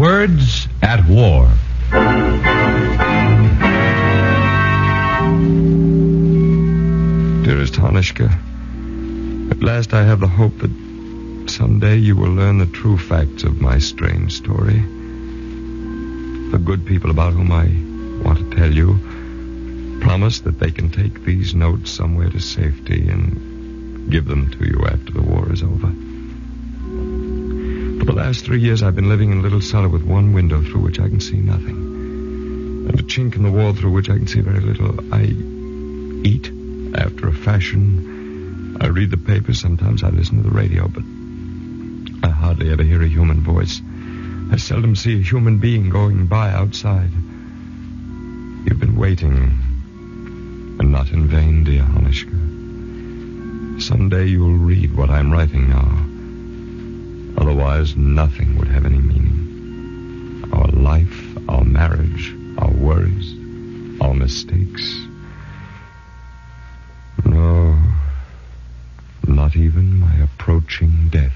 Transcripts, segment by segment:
Words at War. Dearest Hanishka, at last I have the hope that someday you will learn the true facts of my strange story. The good people about whom I want to tell you promise that they can take these notes somewhere to safety and give them to you after the war is over. For the last 3 years, I've been living in a little cellar with one window through which I can see nothing, and a chink in the wall through which I can see very little. I eat after a fashion. I read the paper. Sometimes I listen to the radio, but I hardly ever hear a human voice. I seldom see a human being going by outside. You've been waiting, and not in vain, dear Hanishka. Someday you'll read what I'm writing now. Otherwise, nothing would have any meaning. Our life, our marriage, our worries, our mistakes. No, not even my approaching death.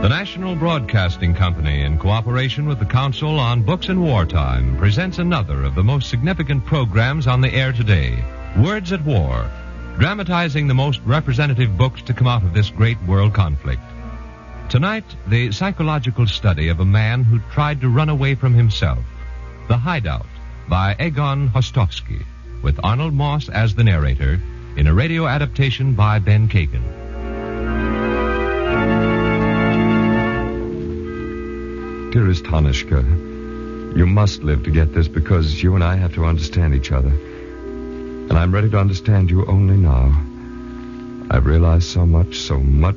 The National Broadcasting Company, in cooperation with the Council on Books in Wartime, presents another of the most significant programs on the air today, Words at War, dramatizing the most representative books to come out of this great world conflict. Tonight, the psychological study of a man who tried to run away from himself, The Hideout, by Egon Hostovsky, with Arnold Moss as the narrator, in a radio adaptation by Ben Kagan. Dearest Hanishka, you must live to get this because you and I have to understand each other. And I'm ready to understand you only now. I've realized so much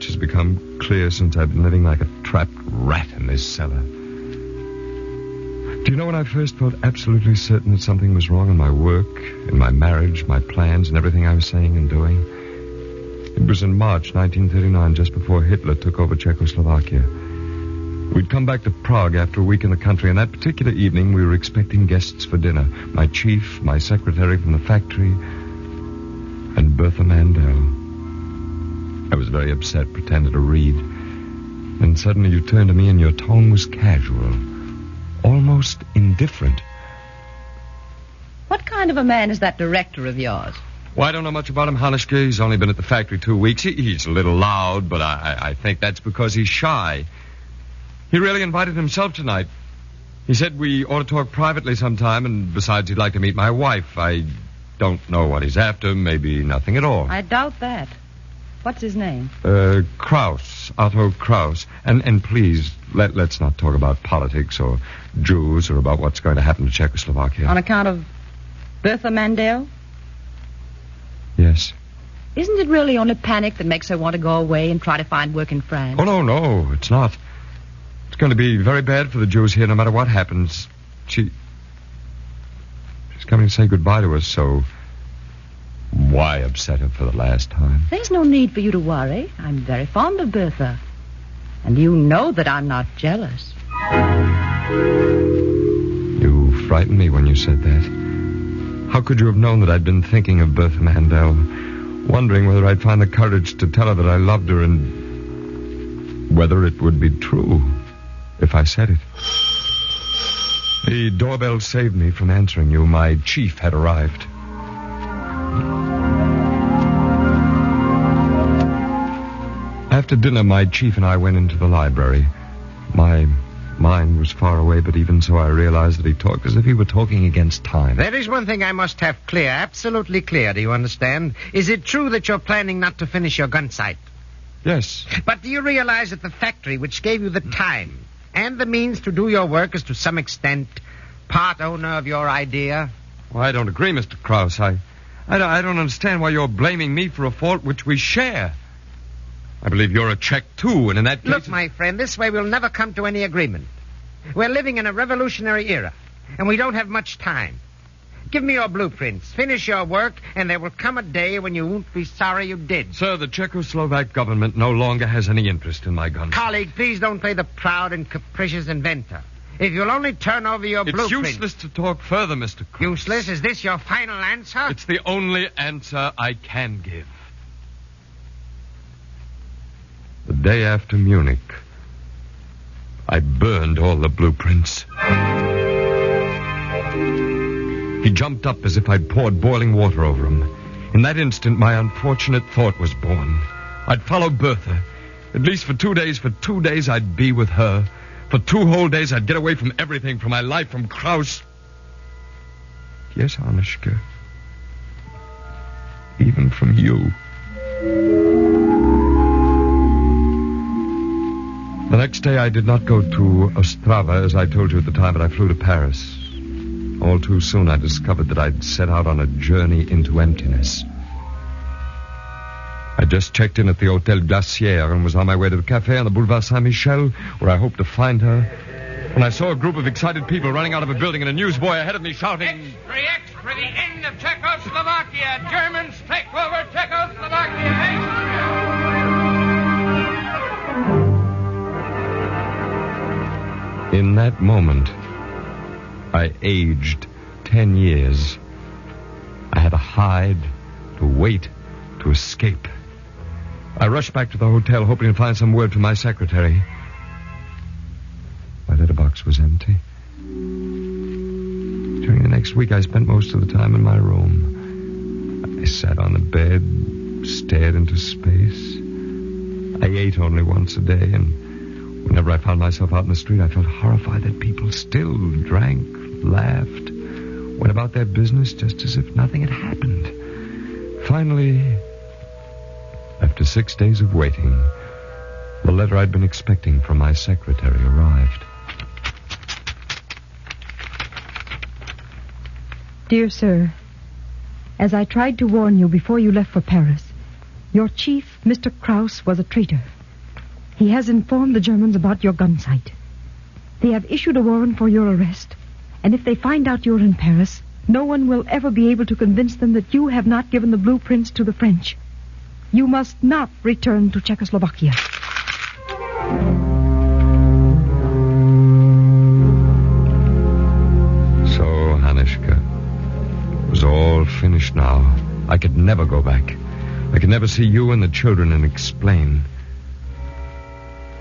has become clear since I've been living like a trapped rat in this cellar. Do you know when I first felt absolutely certain that something was wrong in my work, in my marriage, my plans, and everything I was saying and doing? It was in March 1939, just before Hitler took over Czechoslovakia. We'd come back to Prague after a week in the country, and that particular evening we were expecting guests for dinner. My chief, my secretary from the factory, and Bertha Mandel. I was very upset, pretended to read. Then suddenly you turned to me and your tone was casual, almost indifferent. What kind of a man is that director of yours? Well, I don't know much about him, Hanishka. He's only been at the factory 2 weeks. He's a little loud, but I think that's because he's shy. He really invited himself tonight. He said we ought to talk privately sometime, and besides, he'd like to meet my wife. I don't know what he's after. Maybe nothing at all. I doubt that. What's his name? Kraus. Otto Kraus. And please, let's not talk about politics or Jews or about what's going to happen to Czechoslovakia. On account of Bertha Mandel? Yes. Isn't it really only panic that makes her want to go away and try to find work in France? Oh, no, it's not. It's going to be very bad for the Jews here no matter what happens. She's coming to say goodbye to us, so why upset her for the last time? There's no need for you to worry. I'm very fond of Bertha. And you know that I'm not jealous. You frightened me when you said that. How could you have known that I'd been thinking of Bertha Mandel, wondering whether I'd find the courage to tell her that I loved her and whether it would be true if I said it? The doorbell saved me from answering you. My chief had arrived. After dinner, my chief and I went into the library. My mind was far away, but even so I realized that he talked as if he were talking against time. There is one thing I must have clear, absolutely clear, do you understand? Is it true that you're planning not to finish your gun sight? Yes. But do you realize that the factory which gave you the time and the means to do your work is to some extent part owner of your idea? Well, I don't agree, Mr. Krauss. I don't understand why you're blaming me for a fault which we share. I believe you're a Czech, too, and in that case... Look, my friend, this way we'll never come to any agreement. We're living in a revolutionary era, and we don't have much time. Give me your blueprints, finish your work, and there will come a day when you won't be sorry you did. Sir, the Czechoslovak government no longer has any interest in my guns. Colleague, please don't play the proud and capricious inventor. If you'll only turn over your blueprint... It's useless to talk further, Mr. Krause. Useless? Is this your final answer? It's the only answer I can give. The day after Munich, I burned all the blueprints. He jumped up as if I'd poured boiling water over him. In that instant, my unfortunate thought was born. I'd follow Bertha. At least for 2 days. For 2 days, I'd be with her. For 2 whole days, I'd get away from everything, from my life, from Krause. Yes, Anushka. Even from you. The next day, I did not go to Ostrava, as I told you at the time, but I flew to Paris. All too soon, I discovered that I'd set out on a journey into emptiness. I just checked in at the Hotel Glacière and was on my way to the cafe on the Boulevard Saint-Michel, where I hoped to find her, when I saw a group of excited people running out of a building and a newsboy ahead of me shouting... Extra, the end of Czechoslovakia. Germans take over Czechoslovakia. In that moment, I aged 10 years. I had to hide, to wait, to escape. I rushed back to the hotel, hoping to find some word from my secretary. My letterbox was empty. During the next week, I spent most of the time in my room. I sat on the bed, stared into space. I ate only once a day, and whenever I found myself out in the street, I felt horrified that people still drank, laughed, went about their business just as if nothing had happened. Finally, after 6 days of waiting, the letter I'd been expecting from my secretary arrived. Dear sir, as I tried to warn you before you left for Paris, your chief, Mr. Krause, was a traitor. He has informed the Germans about your gun sight. They have issued a warrant for your arrest, and if they find out you're in Paris, no one will ever be able to convince them that you have not given the blueprints to the French. You must not return to Czechoslovakia. So, Hanishka, it was all finished now. I could never go back. I could never see you and the children and explain.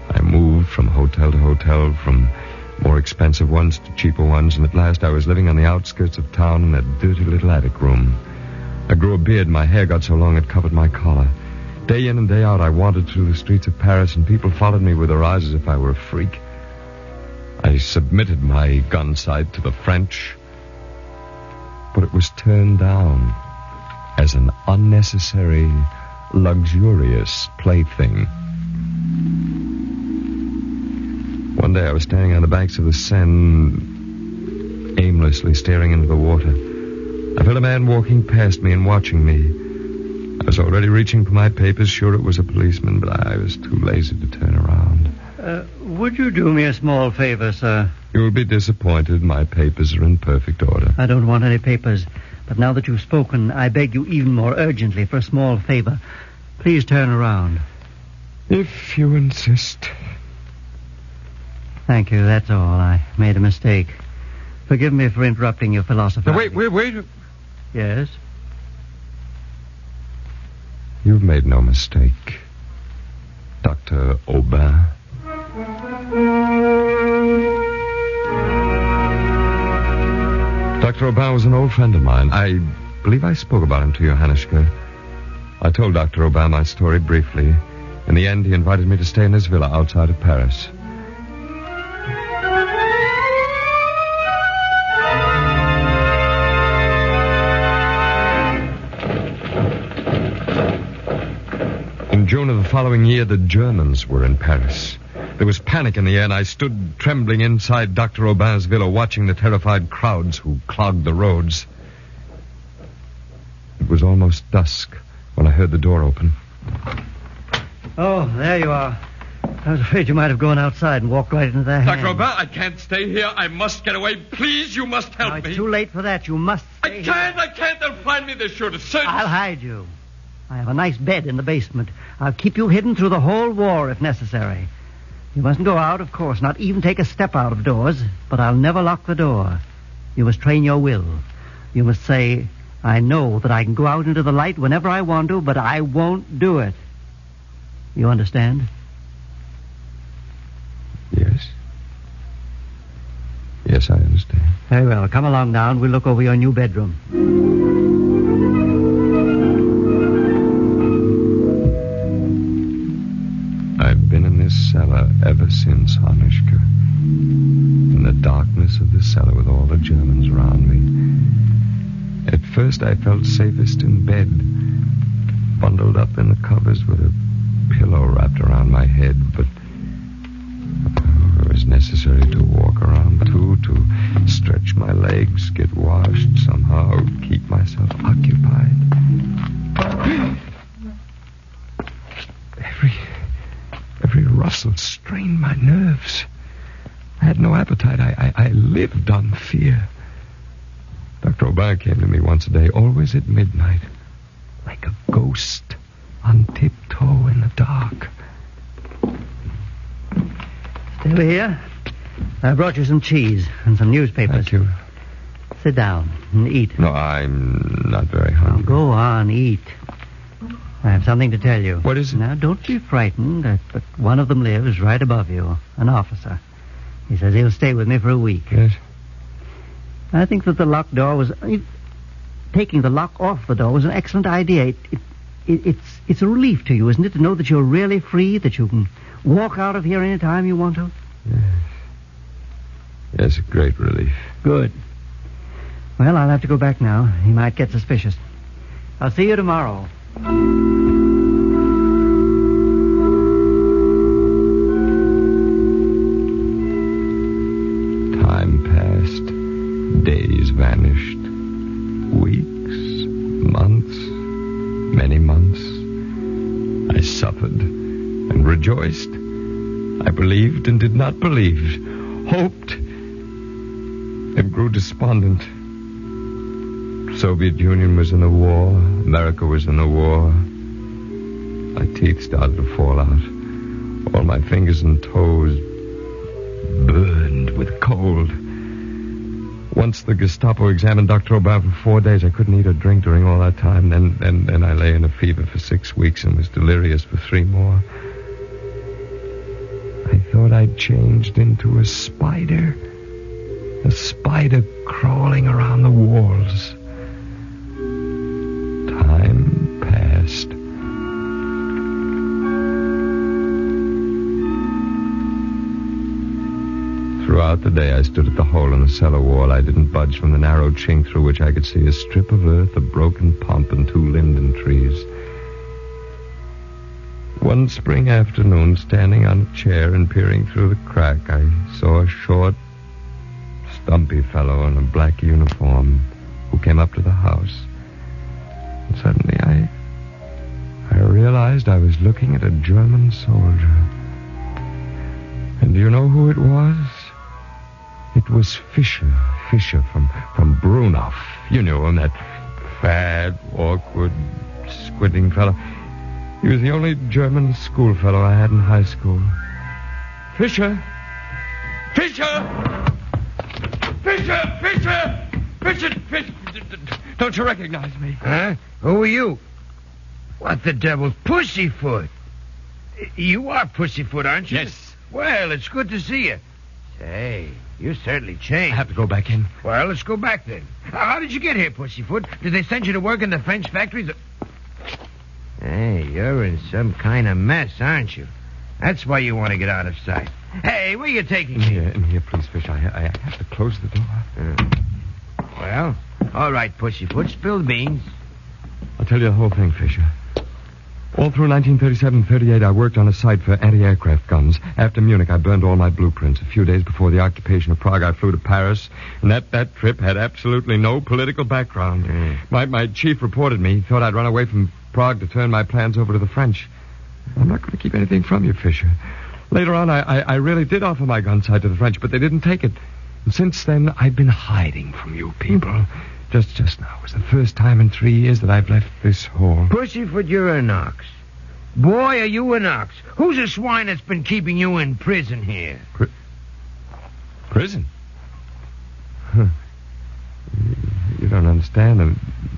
I moved from hotel to hotel, from more expensive ones to cheaper ones, and at last I was living on the outskirts of town in a dirty little attic room. I grew a beard, my hair got so long it covered my collar. Day in and day out, I wandered through the streets of Paris, and people followed me with their eyes as if I were a freak. I submitted my gun sight to the French, but it was turned down as an unnecessary, luxurious plaything. One day I was standing on the banks of the Seine, aimlessly staring into the water. I felt a man walking past me and watching me. I was already reaching for my papers, sure it was a policeman, but I was too lazy to turn around. Would you do me a small favor, sir? You'll be disappointed. My papers are in perfect order. I don't want any papers, but now that you've spoken, I beg you even more urgently for a small favor. Please turn around. If you insist. Thank you, that's all. I made a mistake. Forgive me for interrupting your philosophy. Now, wait. Yes? You've made no mistake, Dr. Aubin. Dr. Aubin was an old friend of mine. I believe I spoke about him to you, Hanishka. I told Dr. Aubin my story briefly. In the end, he invited me to stay in his villa outside of Paris. In June of the following year, the Germans were in Paris. There was panic in the air, and I stood trembling inside Dr. Aubin's villa, watching the terrified crowds who clogged the roads. It was almost dusk when I heard the door open. Oh, there you are. I was afraid you might have gone outside and walked right into their hands. Dr. Aubin, I can't stay here. I must get away. Please, you must help me. It's too late for that. You must stay here. I can't. They'll find me. They're sure to search. I'll hide you. I have a nice bed in the basement. I'll keep you hidden through the whole war if necessary. You mustn't go out, of course, not even take a step out of doors, but I'll never lock the door. You must train your will. You must say, I know that I can go out into the light whenever I want to, but I won't do it. You understand? Yes. Yes, I understand. Very well. Come along now and we'll look over your new bedroom. I've been in this cellar ever since, Anushka. In the darkness of the cellar with all the Germans around me. At first I felt safest in bed, bundled up in the covers with a pillow wrapped around my head, but it was necessary to walk around too, to stretch my legs, get washed somehow, keep myself occupied. Every rustle strained my nerves. I had no appetite. I lived on fear. Dr. O'Brien came to me once a day, always at midnight, like a ghost on tiptoe in the dark. Still here? I brought you some cheese and some newspapers. Thank you. Sit down and eat. No, I'm not very Now, hungry. go on, eat. I have something to tell you. What is it? Now, don't be frightened, but one of them lives right above you, an officer. He says he'll stay with me for a week. Yes? I think that the locked door was... taking the lock off the door was an excellent idea. It's a relief to you, isn't it, to know that you're really free, that you can walk out of here any time you want to? Yes. Yes, a great relief. Good. Well, I'll have to go back now. He might get suspicious. I'll see you tomorrow. Time passed. Days vanished. Weeks. Months. Many months. I suffered and rejoiced. I believed and did not believe. Hoped and grew despondent. Soviet Union was in a war. America was in a war. My teeth started to fall out. All my fingers and toes burned with cold. Once the Gestapo examined Dr. O'Brien for 4 days. I couldn't eat or drink during all that time. Then I lay in a fever for 6 weeks and was delirious for 3 more. I thought I'd changed into a spider. A spider crawling around the walls. Time passed. Throughout the day, I stood at the hole in the cellar wall. I didn't budge from the narrow chink through which I could see a strip of earth, a broken pump, and 2 linden trees. One spring afternoon, standing on a chair and peering through the crack, I saw a short, stumpy fellow in a black uniform who came up to the house. And suddenly I realized I was looking at a German soldier. And do you know who it was? It was Fischer from Brunov. You knew him, that fat, awkward, squinting fellow. He was the only German schoolfellow I had in high school. Fischer! Don't you recognize me? Huh? Who are you? What the devil? Pussyfoot. You are Pussyfoot, aren't you? Yes. Well, it's good to see you. Say, you certainly changed. I have to go back in. Well, let's go back then. How did you get here, Pussyfoot? Did they send you to work in the French factories? Hey, you're in some kind of mess, aren't you? That's why you want to get out of sight. Hey, where are you taking me? In here, please, Fish. I have to close the door. Well, all right, Pussyfoot, spill the beans. I'll tell you the whole thing, Fisher. All through 1937-38, I worked on a site for anti-aircraft guns. After Munich, I burned all my blueprints. A few days before the occupation of Prague, I flew to Paris, and that trip had absolutely no political background. My chief reported me. He thought I'd run away from Prague to turn my plans over to the French. I'm not going to keep anything from you, Fisher. Later on, I really did offer my gun site to the French, but they didn't take it. And since then, I've been hiding from you people. Just now was the first time in 3 years that I've left this hole. Pussyfoot, you're a Knox. Boy, are you an ox. Who's a swine that's been keeping you in prison here? Prison? Huh. You don't understand. The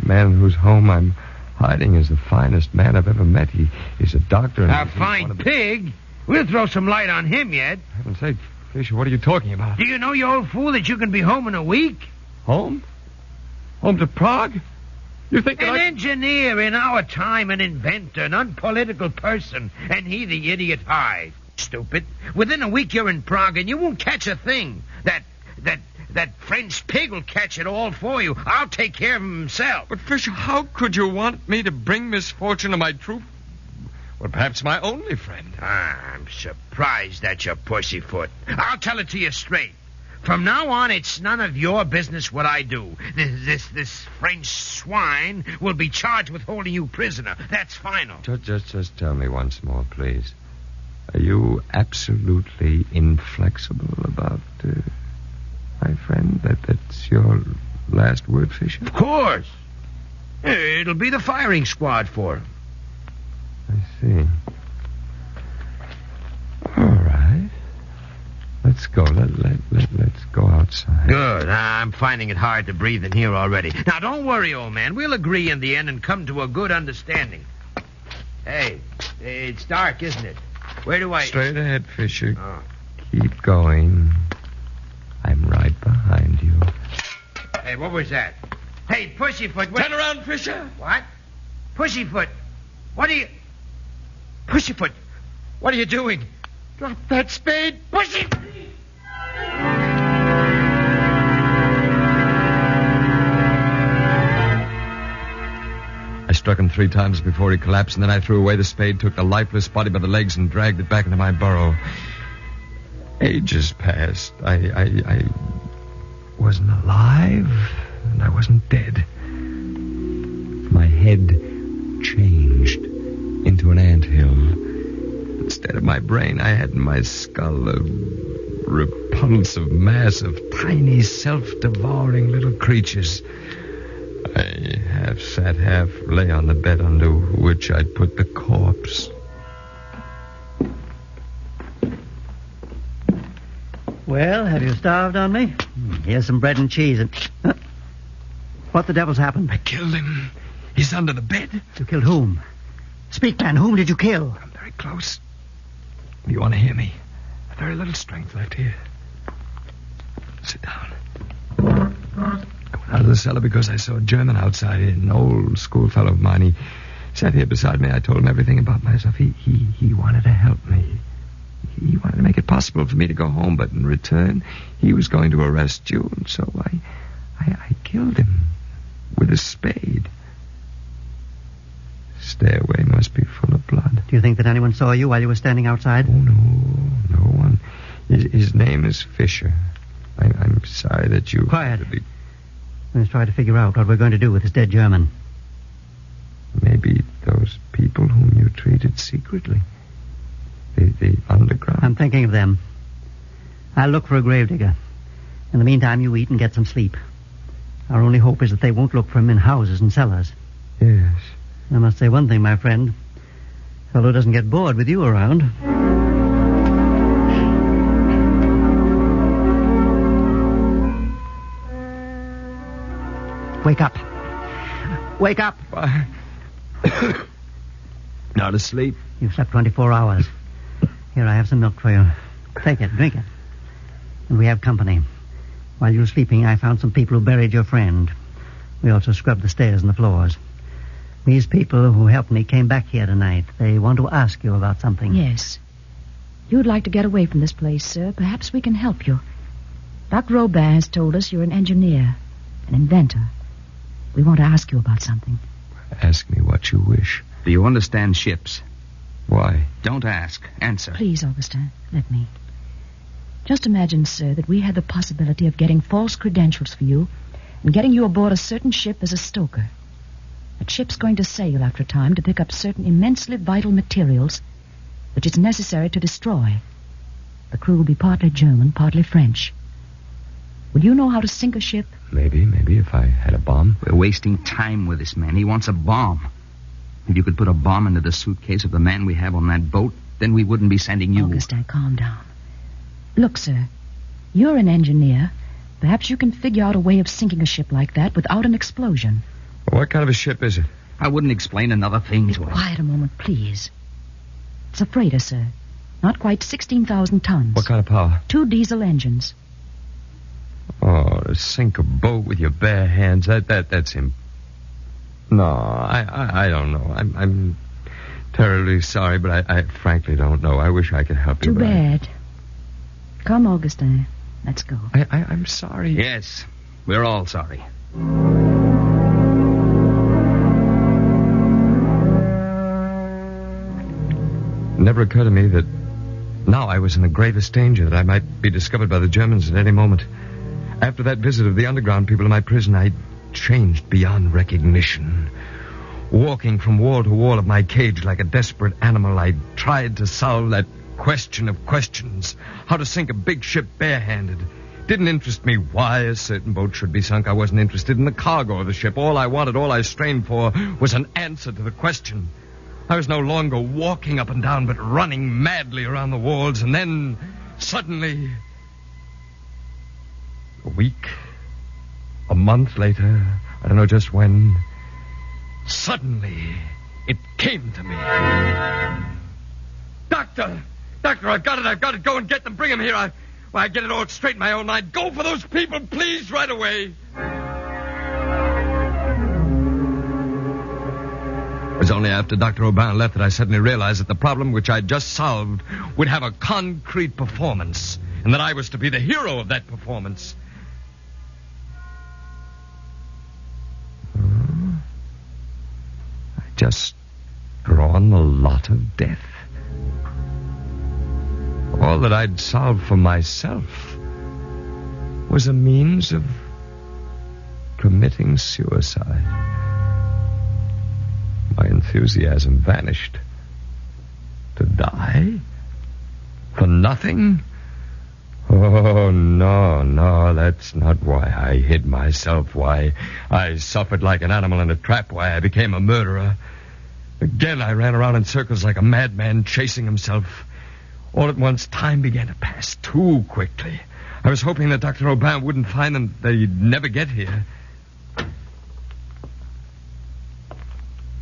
man whose home I'm hiding is the finest man I've ever met. He's a doctor. And A fine pig? We'll throw some light on him yet. For heaven's sake, Fisher, what are you talking about? Do you know, you old fool, that you can be home in a week? Home? Home to Prague? You think that An engineer in our time, an inventor, an unpolitical person, and he the idiot Hyde. Stupid. Within a week you're in Prague and you won't catch a thing. That French pig will catch it all for you. I'll take care of him himself. But, Fisher, how could you want me to bring misfortune to my troop? Well, perhaps my only friend. I'm surprised at your pussyfoot. I'll tell it to you straight. From now on, it's none of your business what I do. This French swine will be charged with holding you prisoner. That's final. Just tell me once more, please. Are you absolutely inflexible about my friend? That's your last word, Fisher? Of course. It'll be the firing squad for him. I see. All right. Let's go. Let's go outside. Good. I'm finding it hard to breathe in here already. Now, don't worry, old man. We'll agree in the end and come to a good understanding. Hey, it's dark, isn't it? Where do I... Straight ahead, Fisher. Oh. Keep going. I'm right behind you. Hey, what was that? Hey, Pussyfoot... Turn around, Fisher. What? Pussyfoot, what are you... Pussyfoot, what are you doing? Drop that spade, Pussy! I struck him 3 times before he collapsed, and then I threw away the spade, took the lifeless body by the legs, and dragged it back into my burrow. Ages passed. I wasn't alive, and I wasn't dead. My head changed into an anthill. Instead of my brain, I had in my skull a repulsive mass of tiny, self-devouring little creatures. I half sat, half lay on the bed under which I'd put the corpse. Well, have you starved on me? Here's some bread and cheese and... What the devil's happened? I killed him. He's under the bed. You killed whom? Speak, man. Whom did you kill? I'm very close. You want to hear me? Very little strength left here. Sit down. I went out of the cellar because I saw a German outside, an old schoolfellow of mine. He sat here beside me. I told him everything about myself. He wanted to help me. He wanted to make it possible for me to go home, but in return, he was going to arrest you, and so I killed him with a spade. Stairway must be full of blood. Do you think that anyone saw you while you were standing outside? Oh, no one. His name is Fisher. I'm sorry that you... Quiet. Let's try to figure out what we're going to do with this dead German. Maybe those people whom you treated secretly. The underground. I'm thinking of them. I'll look for a gravedigger. In the meantime, you eat and get some sleep. Our only hope is that they won't look for him in houses and cellars. Yes. I must say one thing, my friend. Fellow doesn't get bored with you around. Wake up. Wake up. Not asleep. You've slept 24 hours. Here, I have some milk for you. Take it, drink it. And we have company. While you were sleeping, I found some people who buried your friend. We also scrubbed the stairs and the floors. These people who helped me came back here tonight. They want to ask you about something. Yes. You'd like to get away from this place, sir. Perhaps we can help you. Dr. Robert has told us you're an engineer, an inventor. We want to ask you about something. Ask me what you wish. Do you understand ships? Why? Don't ask. Answer. Please, Augustin, let me. Just imagine, sir, that we had the possibility of getting false credentials for you and getting you aboard a certain ship as a stoker. That ship's going to sail after a time to pick up certain immensely vital materials which it's necessary to destroy. The crew will be partly German, partly French. Would you know how to sink a ship? Maybe if I had a bomb. We're wasting time with this man. He wants a bomb. If you could put a bomb into the suitcase of the man we have on that boat, then we wouldn't be sending you... Augustine, calm down. Look, sir, you're an engineer. Perhaps you can figure out a way of sinking a ship like that without an explosion. What kind of a ship is it? I wouldn't explain another thing to him. Quiet a moment, please. It's a freighter, sir. Not quite 16,000 tons. What kind of power? 2 diesel engines. Oh, to sink a boat with your bare hands, that's him. No, I don't know. I'm terribly sorry, but I frankly don't know. I wish I could help you. Too bad. Come, Augustine. Let's go. I'm sorry. Yes, we're all sorry. It never occurred to me that now I was in the gravest danger, that I might be discovered by the Germans at any moment. After that visit of the underground people in my prison, I changed beyond recognition. Walking from wall to wall of my cage like a desperate animal, I tried to solve that question of questions. How to sink a big ship barehanded. Didn't interest me why a certain boat should be sunk. I wasn't interested in the cargo of the ship. All I wanted, all I strained for, was an answer to the question. I was no longer walking up and down, but running madly around the walls, and then, suddenly, a week, a month later, I don't know just when, suddenly, it came to me. Doctor, I've got it. Go and get them. Bring them here. I get it all straight in my own mind. Go for those people, please, right away. It was only after Dr. Aubin left that I suddenly realized that the problem which I'd just solved would have a concrete performance, and that I was to be the hero of that performance. I just drawn the lot of death. All that I'd solved for myself was a means of committing suicide. My enthusiasm vanished. To die? For nothing? Oh, no, that's not why I hid myself, why I suffered like an animal in a trap, why I became a murderer. Again, I ran around in circles like a madman chasing himself. All at once, time began to pass too quickly. I was hoping that Dr. Aubin wouldn't find them, that he'd never get here.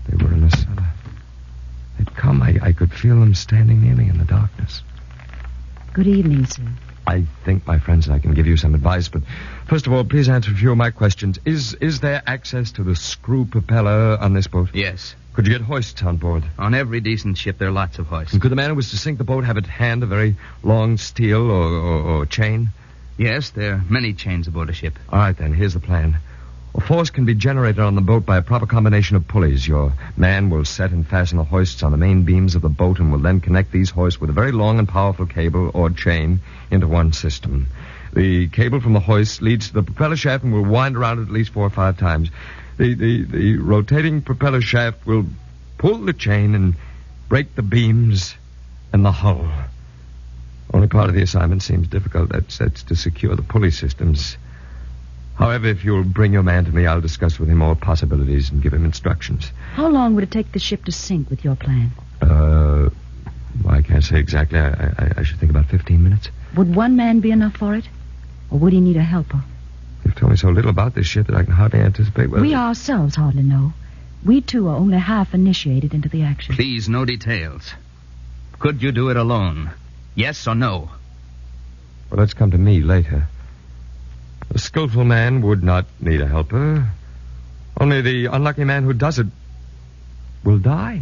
They were in the cellar. They'd come. I could feel them standing near me in the darkness. Good evening, sir. I think, my friends, I can give you some advice, but first of all, please answer a few of my questions. Is there access to the screw propeller on this boat? Yes. Could you get hoists on board? On every decent ship, there are lots of hoists. And could the man who was to sink the boat have at hand a very long steel or chain? Yes, there are many chains aboard a ship. All right, then, here's the plan. A force can be generated on the boat by a proper combination of pulleys. Your man will set and fasten the hoists on the main beams of the boat and will then connect these hoists with a very long and powerful cable or chain into one system. The cable from the hoist leads to the propeller shaft and will wind around it at least 4 or 5 times. The rotating propeller shaft will pull the chain and break the beams and the hull. Only part of the assignment seems difficult. That's to secure the pulley systems. However, if you'll bring your man to me, I'll discuss with him all possibilities and give him instructions. How long would it take the ship to sink with your plan? I can't say exactly. I should think about 15 minutes. Would one man be enough for it? Or would he need a helper? You've told me so little about this ship that I can hardly anticipate whether... We ourselves hardly know. We, too, are only half initiated into the action. Please, no details. Could you do it alone? Yes or no? Well, let's come to me later. A skillful man would not need a helper. Only the unlucky man who does it will die.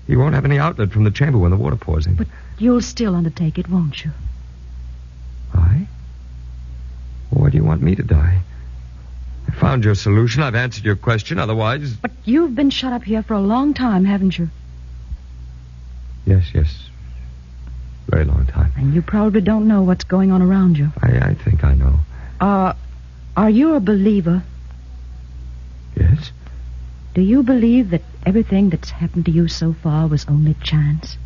He won't have any outlet from the chamber when the water pours in. But you'll still undertake it, won't you? I? Why do you want me to die? I found your solution. I've answered your question. Otherwise... But you've been shut up here for a long time, haven't you? Yes. Very long time. And you probably don't know what's going on around you. I think I know. Are you a believer? Yes. Do you believe that everything that's happened to you so far was only chance?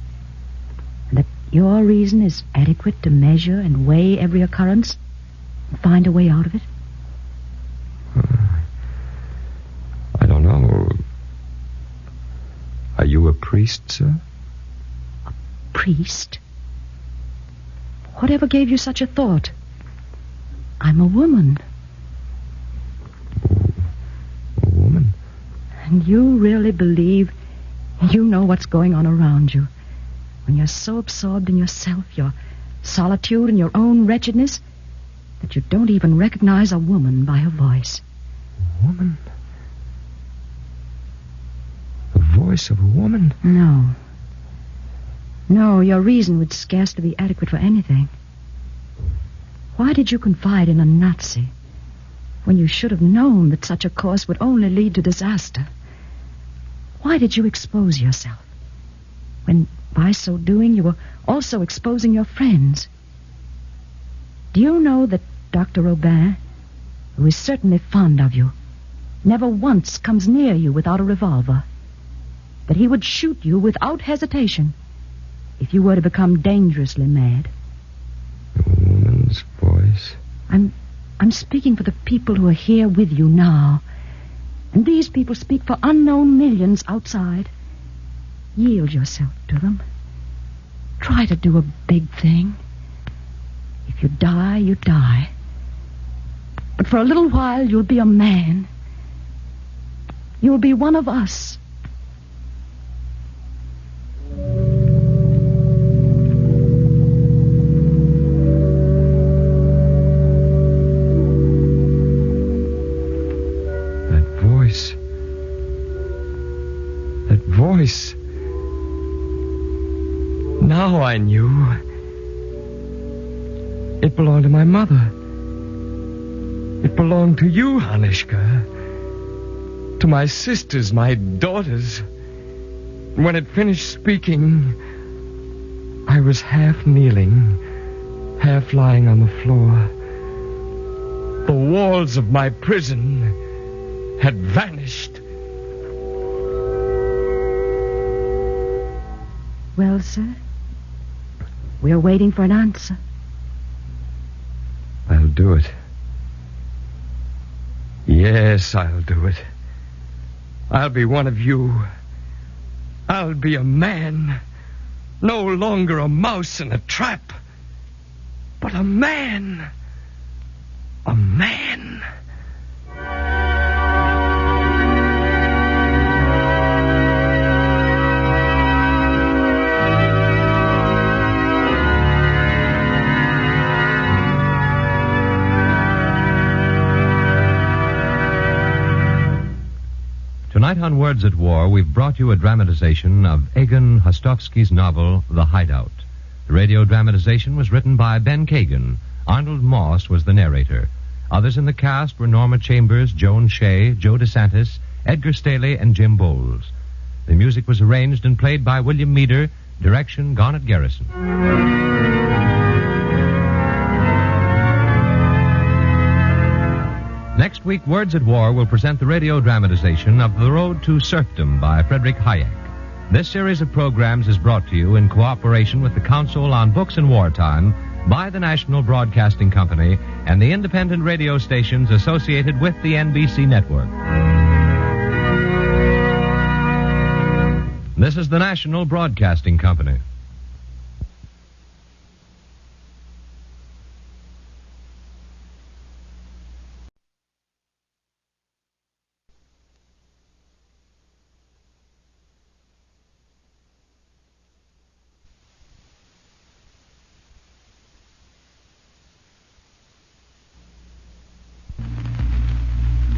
And that your reason is adequate to measure and weigh every occurrence and find a way out of it? I don't know. priest, sir? Priest? Whatever gave you such a thought? I'm a woman. A woman? And you really believe you know what's going on around you? When you're so absorbed in yourself, your solitude and your own wretchedness, that you don't even recognize a woman by her voice. A woman? The voice of a woman? No. No, your reason would scarcely be adequate for anything. Why did you confide in a Nazi when you should have known that such a course would only lead to disaster? Why did you expose yourself when, by so doing, you were also exposing your friends? Do you know that Dr. Robin, who is certainly fond of you, never once comes near you without a revolver? That he would shoot you without hesitation if you were to become dangerously mad? A woman's voice? I'm speaking for the people who are here with you now. And these people speak for unknown millions outside. Yield yourself to them. Try to do a big thing. If you die, you die. But for a little while, you'll be a man. You'll be one of us. That voice. Now I knew. It belonged to my mother. It belonged to you, Hanishka. To my sisters, my daughters. When it finished speaking, I was half kneeling, half lying on the floor. The walls of my prison had vanished. Well, sir, we're waiting for an answer. I'll do it. Yes, I'll do it. I'll be one of you. I'll be a man. No longer a mouse in a trap, but a man. A man. Tonight on Words at War, we've brought you a dramatization of Egon Hostovsky's novel, The Hideout. The radio dramatization was written by Ben Kagan. Arnold Moss was the narrator. Others in the cast were Norma Chambers, Joan Shea, Joe DeSantis, Edgar Staley, and Jim Bowles. The music was arranged and played by William Meader, direction Garnet Garrison. Next week, Words at War will present the radio dramatization of The Road to Serfdom by Frederick Hayek. This series of programs is brought to you in cooperation with the Council on Books and Wartime by the National Broadcasting Company and the independent radio stations associated with the NBC network. This is the National Broadcasting Company.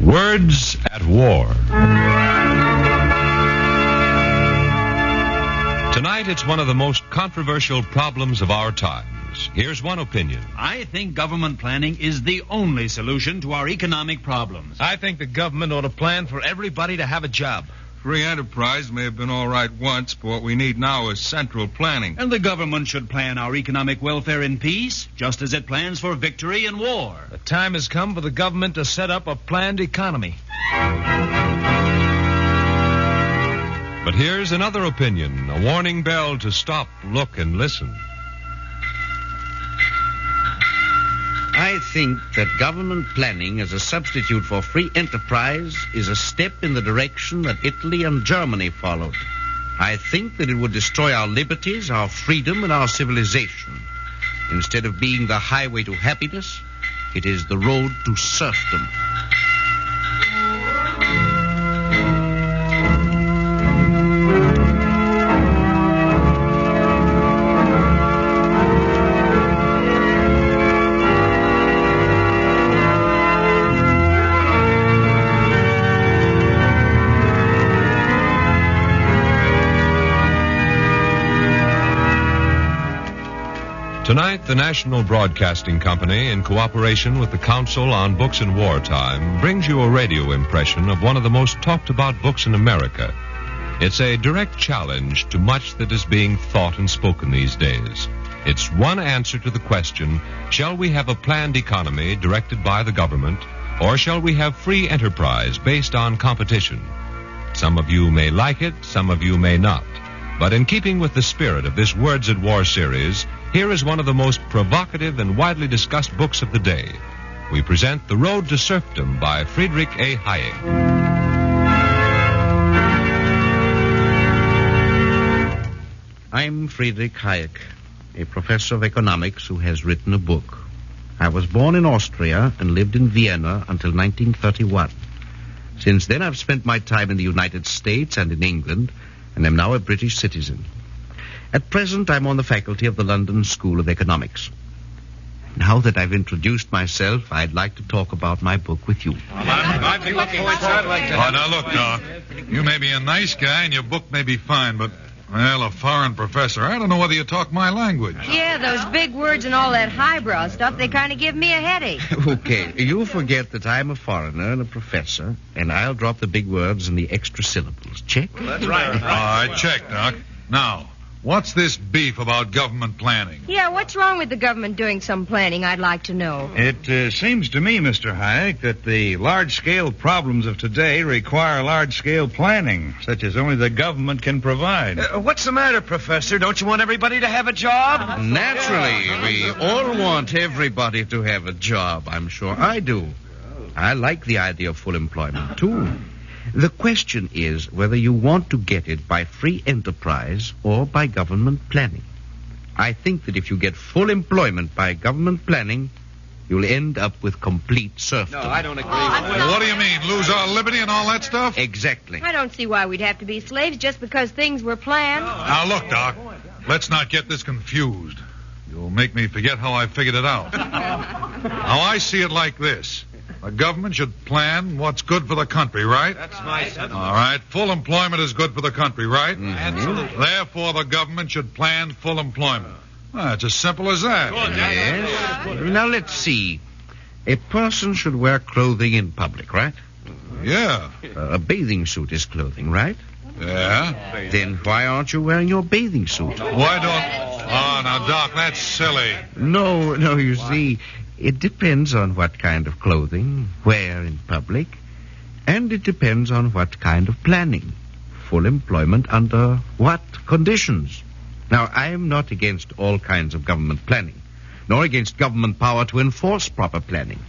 Words at War. Tonight, it's one of the most controversial problems of our times. Here's one opinion. I think government planning is the only solution to our economic problems. I think the government ought to plan for everybody to have a job. Free enterprise may have been all right once, but what we need now is central planning. And the government should plan our economic welfare in peace, just as it plans for victory in war. The time has come for the government to set up a planned economy. But here's another opinion, a warning bell to stop, look, and listen. I think that government planning as a substitute for free enterprise is a step in the direction that Italy and Germany followed. I think that it would destroy our liberties, our freedom, and our civilization. Instead of being the highway to happiness, it is the road to serfdom. Tonight, the National Broadcasting Company, in cooperation with the Council on Books in Wartime, brings you a radio impression of one of the most talked about books in America. It's a direct challenge to much that is being thought and spoken these days. It's one answer to the question, shall we have a planned economy directed by the government, or shall we have free enterprise based on competition? Some of you may like it, some of you may not. But in keeping with the spirit of this Words at War series, here is one of the most provocative and widely discussed books of the day. We present The Road to Serfdom by Friedrich A. Hayek. I'm Friedrich Hayek, a professor of economics who has written a book. I was born in Austria and lived in Vienna until 1931. Since then, I've spent my time in the United States and in England, and am now a British citizen. At present, I'm on the faculty of the London School of Economics. Now that I've introduced myself, I'd like to talk about my book with you. I've been looking forward to it. Oh, now look, Doc. You may be a nice guy and your book may be fine, but, well, a foreign professor, I don't know whether you talk my language. Yeah, those big words and all that highbrow stuff, they kind of give me a headache. Okay, you forget that I'm a foreigner and a professor, and I'll drop the big words and the extra syllables. Check? That's right. All right, check, Doc. Now, what's this beef about government planning? Yeah, what's wrong with the government doing some planning, I'd like to know. It seems to me, Mr. Hayek, that the large-scale problems of today require large-scale planning, such as only the government can provide. What's the matter, Professor? Don't you want everybody to have a job? Naturally, we all want everybody to have a job. I'm sure I do. I like the idea of full employment, too. The question is whether you want to get it by free enterprise or by government planning. I think that if you get full employment by government planning, you'll end up with complete serfdom. No, I don't agree. What do you mean, lose our liberty and all that stuff? Exactly. I don't see why we'd have to be slaves just because things were planned. Now, look, Doc, let's not get this confused. You'll make me forget how I figured it out. Now, I see it like this. The government should plan what's good for the country, right? That's my sentiment. All right. Full employment is good for the country, right? Mm-hmm. Absolutely. Therefore, the government should plan full employment. Well, it's as simple as that. Yes. Now, let's see. A person should wear clothing in public, right? Yeah. A bathing suit is clothing, right? Yeah. Then why aren't you wearing your bathing suit? Why don't... Oh, now, Doc, that's silly. No, you see... It depends on what kind of clothing, where in public, and it depends on what kind of planning. Full employment under what conditions? Now, I am not against all kinds of government planning, nor against government power to enforce proper planning.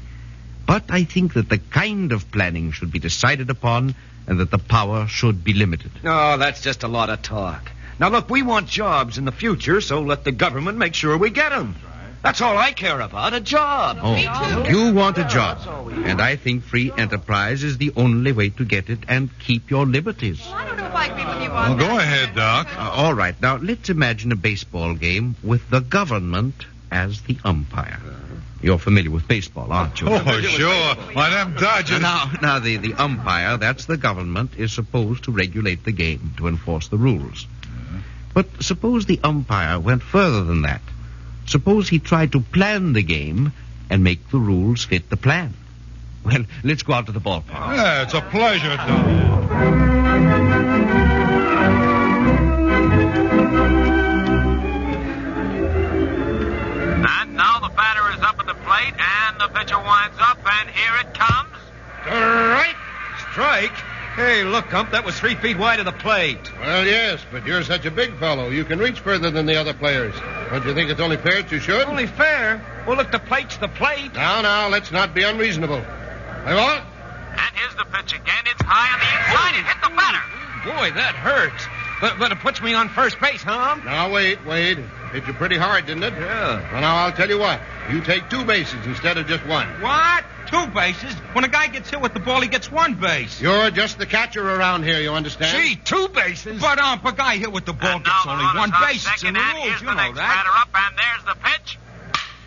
But I think that the kind of planning should be decided upon and that the power should be limited. No, that's just a lot of talk. Now, look, we want jobs in the future, so let the government make sure we get them. That's all I care about, a job. Oh, you want a job. And I think free enterprise is the only way to get it and keep your liberties. I don't know why people you want. Well, go ahead, Doc. All right. Now, let's imagine a baseball game with the government as the umpire. You're familiar with baseball, aren't you? Oh, sure. Why, them Dodgers... Now, the umpire, that's the government, is supposed to regulate the game, to enforce the rules. But suppose the umpire went further than that. Suppose he tried to plan the game and make the rules fit the plan. Well, let's go out to the ballpark. Yeah, it's a pleasure, Doc. And now the batter is up at the plate, and the pitcher winds up, and here it comes. Strike? Hey, look, Ump, that was 3 feet wide of the plate. Well, yes, but you're such a big fellow. You can reach further than the other players. Don't you think it's only fair that you should? Only fair? Well, look, the plate's the plate. Now, let's not be unreasonable. Play ball. And here's the pitch again. It's high on the inside. It hit the batter. Boy, that hurt. But it puts me on first base, huh? Now, wait. Hit you pretty hard, didn't it? Yeah. Well, now, I'll tell you what. You take 2 bases instead of just 1. What? 2 bases? When a guy gets hit with the ball, he gets 1 base. You're just the catcher around here, you understand? Gee, 2 bases? But, if a guy hit with the ball gets only 1 base. It's in the rules, you know that. Up, and there's the pitch.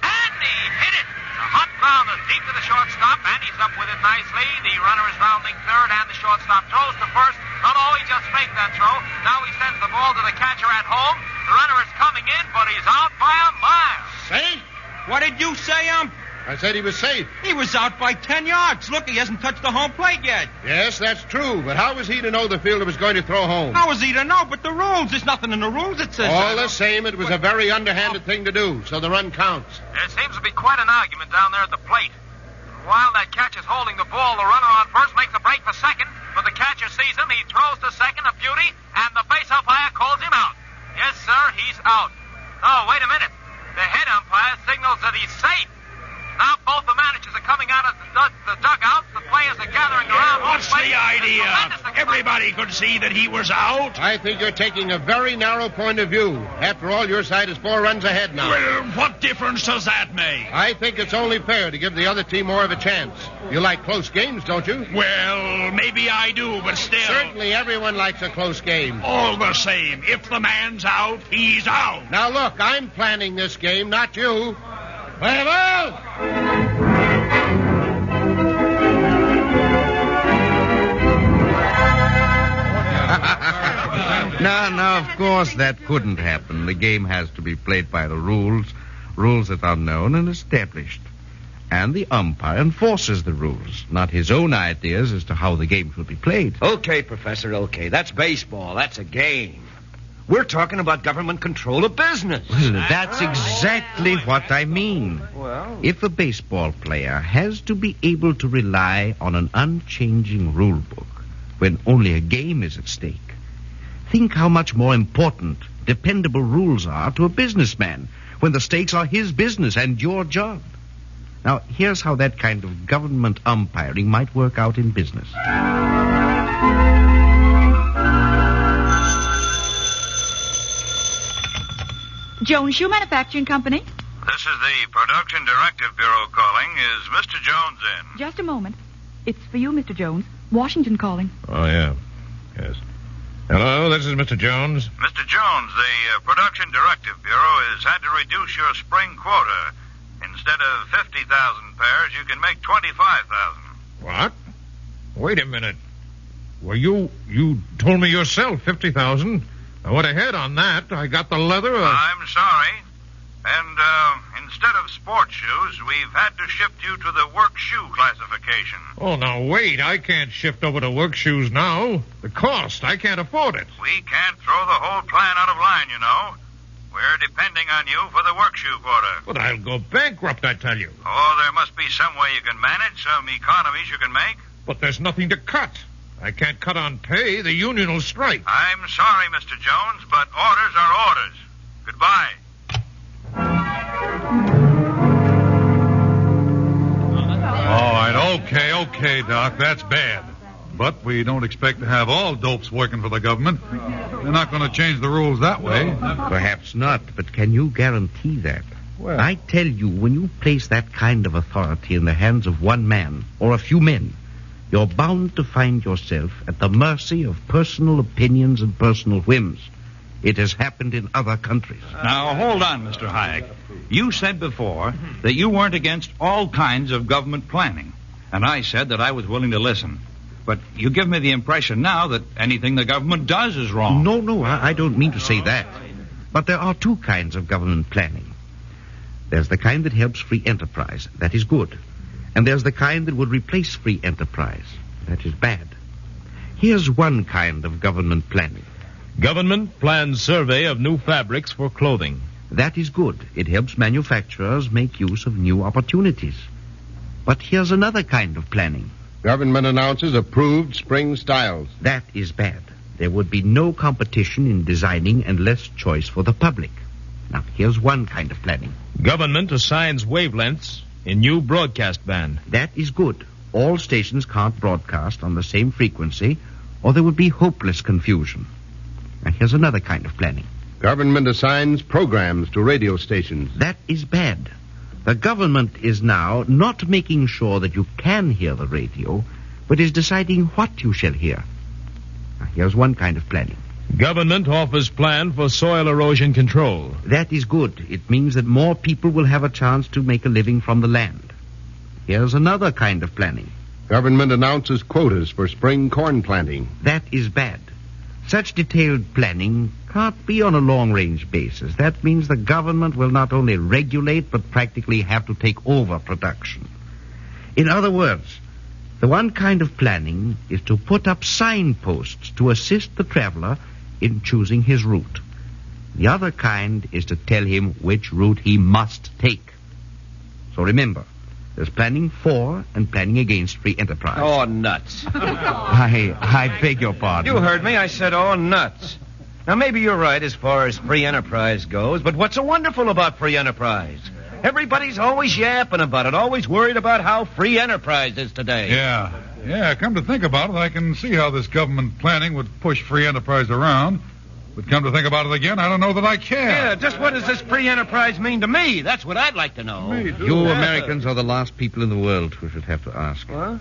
And he hit it. A hot grounder deep to the shortstop, and he's up with it nicely. The runner is rounding third, and the shortstop throws to first. He just faked that throw. Now he sends the ball to the catcher at home. The runner is coming in, but he's out by a mile. Safe? What did you say, Ump? I said he was safe. He was out by 10 yards. Look, he hasn't touched the home plate yet. Yes, that's true. But how was he to know the fielder was going to throw home? How was he to know? But the rules. There's nothing in the rules that says All that. the same, it was a very underhanded thing to do, so the run counts. There seems to be quite an argument down there at the plate. While that catcher's holding the ball, the runner on first makes a break for second. But the catcher sees him. He throws to second, a beauty, and the base umpire calls him out. Yes, sir, he's out. Oh, wait a minute. The head umpire signals that he's safe. Now both the managers are coming out of the dugouts. The players are gathering around. What's the idea? Everybody could see that he was out. I think you're taking a very narrow point of view. After all, your side is 4 runs ahead now. Well, what difference does that make? I think it's only fair to give the other team more of a chance. You like close games, don't you? Well, maybe I do, but still. Certainly everyone likes a close game. All the same, if the man's out, he's out. Now look, I'm planning this game, not you. Play ball! No, of course that couldn't happen. The game has to be played by the rules that are known and established. And the umpire enforces the rules, not his own ideas as to how the game should be played. Okay, Professor, okay. That's baseball. That's a game. We're talking about government control of business. Well, that's exactly what I mean. Well, if a baseball player has to be able to rely on an unchanging rule book when only a game is at stake, think how much more important dependable rules are to a businessman when the stakes are his business and your job. Now, here's how that kind of government umpiring might work out in business. Jones Shoe Manufacturing Company. This is the Production Directive Bureau calling. Is Mr. Jones in? Just a moment. It's for you, Mr. Jones. Washington calling. Oh, yeah. Yes. Hello, this is Mr. Jones. Mr. Jones, the Production Directive Bureau has had to reduce your spring quota. Instead of 50,000 pairs, you can make 25,000. What? Wait a minute. Well, you told me yourself 50,000. I went ahead on that. I got the leather. I'm sorry. And instead of sports shoes, we've had to shift you to the work shoe classification. Oh, now wait. I can't shift over to work shoes now. The cost. I can't afford it. We can't throw the whole plan out of line, you know. We're depending on you for the work shoe quota. But I'll go bankrupt, I tell you. Oh, there must be some way you can manage, some economies you can make. But there's nothing to cut. I can't cut on pay. The union will strike. I'm sorry, Mr. Jones, but orders are orders. Goodbye. All right, okay, Doc. That's bad. But we don't expect to have all dopes working for the government. They're not going to change the rules that way. Perhaps not, but can you guarantee that? Well, I tell you, when you place that kind of authority in the hands of one man or a few men, you're bound to find yourself at the mercy of personal opinions and personal whims. It has happened in other countries. Now, hold on, Mr. Hayek. You said before that you weren't against all kinds of government planning. And I said that I was willing to listen. But you give me the impression now that anything the government does is wrong. No, I don't mean to say that. But there are 2 kinds of government planning. There's the kind that helps free enterprise. That is good. And there's the kind that would replace free enterprise. That is bad. Here's one kind of government planning. Government plans survey of new fabrics for clothing. That is good. It helps manufacturers make use of new opportunities. But here's another kind of planning. Government announces approved spring styles. That is bad. There would be no competition in designing and less choice for the public. Now, here's one kind of planning. Government assigns wavelengths in new broadcast band. That is good. All stations can't broadcast on the same frequency, or there would be hopeless confusion. Now, here's another kind of planning. Government assigns programs to radio stations. That is bad. The government is now not making sure that you can hear the radio, but is deciding what you shall hear. Now, here's one kind of planning. Government offers plan for soil erosion control. That is good. It means that more people will have a chance to make a living from the land. Here's another kind of planning. Government announces quotas for spring corn planting. That is bad. Such detailed planning can't be on a long-range basis. That means the government will not only regulate, but practically have to take over production. In other words, the one kind of planning is to put up signposts to assist the traveler in choosing his route. The other kind is to tell him which route he must take. So remember, there's planning for and planning against free enterprise. Oh, nuts. I beg your pardon. You heard me. I said, oh, nuts. Now, maybe you're right as far as free enterprise goes, but what's so wonderful about free enterprise? Everybody's always yapping about it, always worried about how free enterprise is today. Yeah, come to think about it, I can see how this government planning would push free enterprise around. But come to think about it again, I don't know that I can. Yeah, just what does this free enterprise mean to me? That's what I'd like to know. Me too. You Americans are the last people in the world who should have to ask. What?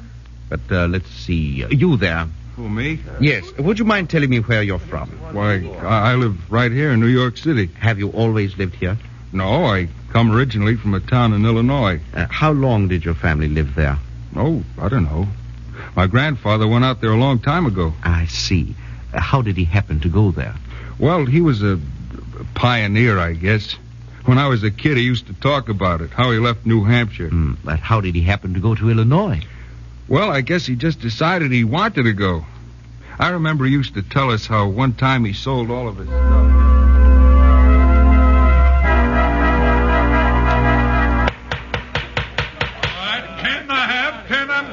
But let's see. You there. Who, me? Yes. Would you mind telling me where you're from? Why, I live right here in New York City. Have you always lived here? No, I come originally from a town in Illinois. How long did your family live there? Oh, I don't know. My grandfather went out there a long time ago. I see. How did he happen to go there? Well, he was a pioneer, I guess. When I was a kid, he used to talk about it, how he left New Hampshire. But how did he happen to go to Illinois? Well, I guess he just decided he wanted to go. I remember he used to tell us how one time he sold all of his stuff.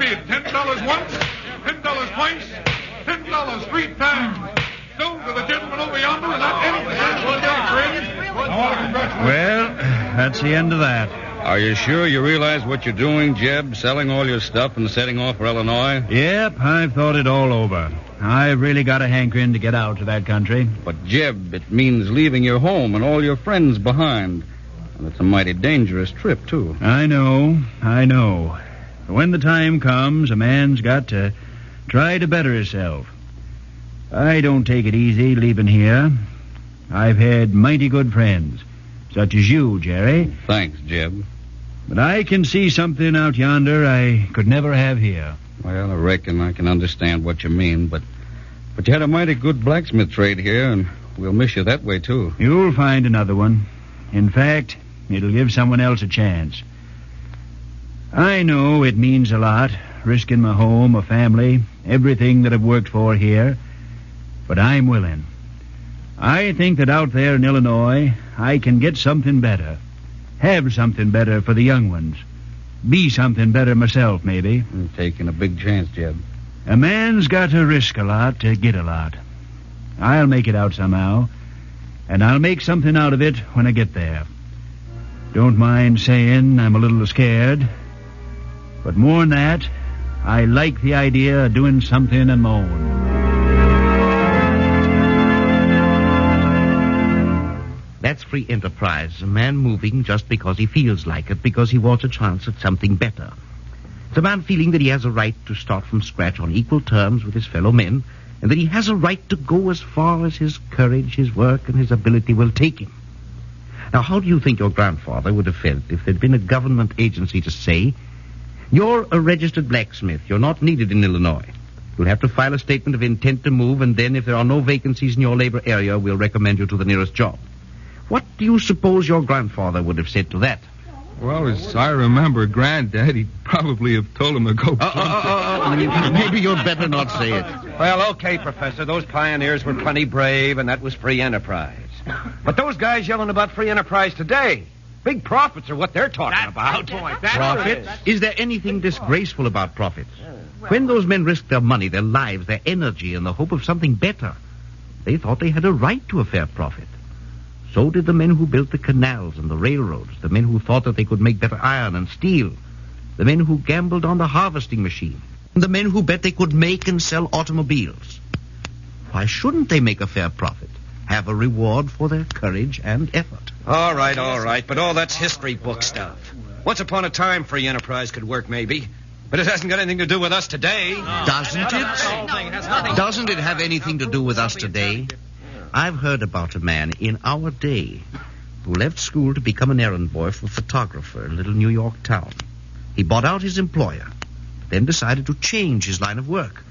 $10 once, $10 twice, $10 3 times. So to the gentleman over yonder, and that ends the game. I want to congratulate you. Well, that's the end of that. Are you sure you realize what you're doing, Jeb? Selling all your stuff and setting off for Illinois? Yep, I've thought it all over. I've really got a hankering to get out to that country. But, Jeb, it means leaving your home and all your friends behind. And it's a mighty dangerous trip, too. I know. When the time comes, a man's got to try to better himself. I don't take it easy leaving here. I've had mighty good friends, such as you, Jerry. Thanks, Jeb. But I can see something out yonder I could never have here. Well, I reckon I can understand what you mean, but you had a mighty good blacksmith trade here, and we'll miss you that way, too. You'll find another one. In fact, it'll give someone else a chance. I know it means a lot, risking my home, my family, everything that I've worked for here, but I'm willing. I think that out there in Illinois, I can get something better, have something better for the young ones, be something better myself, maybe. You're taking a big chance, Jeb. A man's got to risk a lot to get a lot. I'll make it out somehow, and I'll make something out of it when I get there. Don't mind saying I'm a little scared, but more than that, I like the idea of doing something on my own. That's free enterprise. A man moving just because he feels like it, because he wants a chance at something better. It's a man feeling that he has a right to start from scratch on equal terms with his fellow men, and that he has a right to go as far as his courage, his work, and his ability will take him. Now, how do you think your grandfather would have felt if there'd been a government agency to say, you're a registered blacksmith, you're not needed in Illinois. You'll have to file a statement of intent to move, and then if there are no vacancies in your labor area, we'll recommend you to the nearest job. What do you suppose your grandfather would have said to that? Well, as I remember, Granddad, he'd probably have told him to go Maybe you'd better not say it. Well, okay, Professor. Those pioneers were plenty brave, and that was free enterprise. But those guys yelling about free enterprise today, big profits are what they're talking about. Profits? Is there anything disgraceful about profits? When those men risked their money, their lives, their energy in the hope of something better, they thought they had a right to a fair profit. So did the men who built the canals and the railroads, the men who thought that they could make better iron and steel, the men who gambled on the harvesting machine, the men who bet they could make and sell automobiles. Why shouldn't they make a fair profit? have a reward for their courage and effort. All right, but all that's history book stuff. Once upon a time, free enterprise could work, maybe. But it hasn't got anything to do with us today. Doesn't it? Doesn't it have anything to do with us today? I've heard about a man in our day who left school to become an errand boy for a photographer in a little New York town. He bought out his employer, then decided to change his line of work.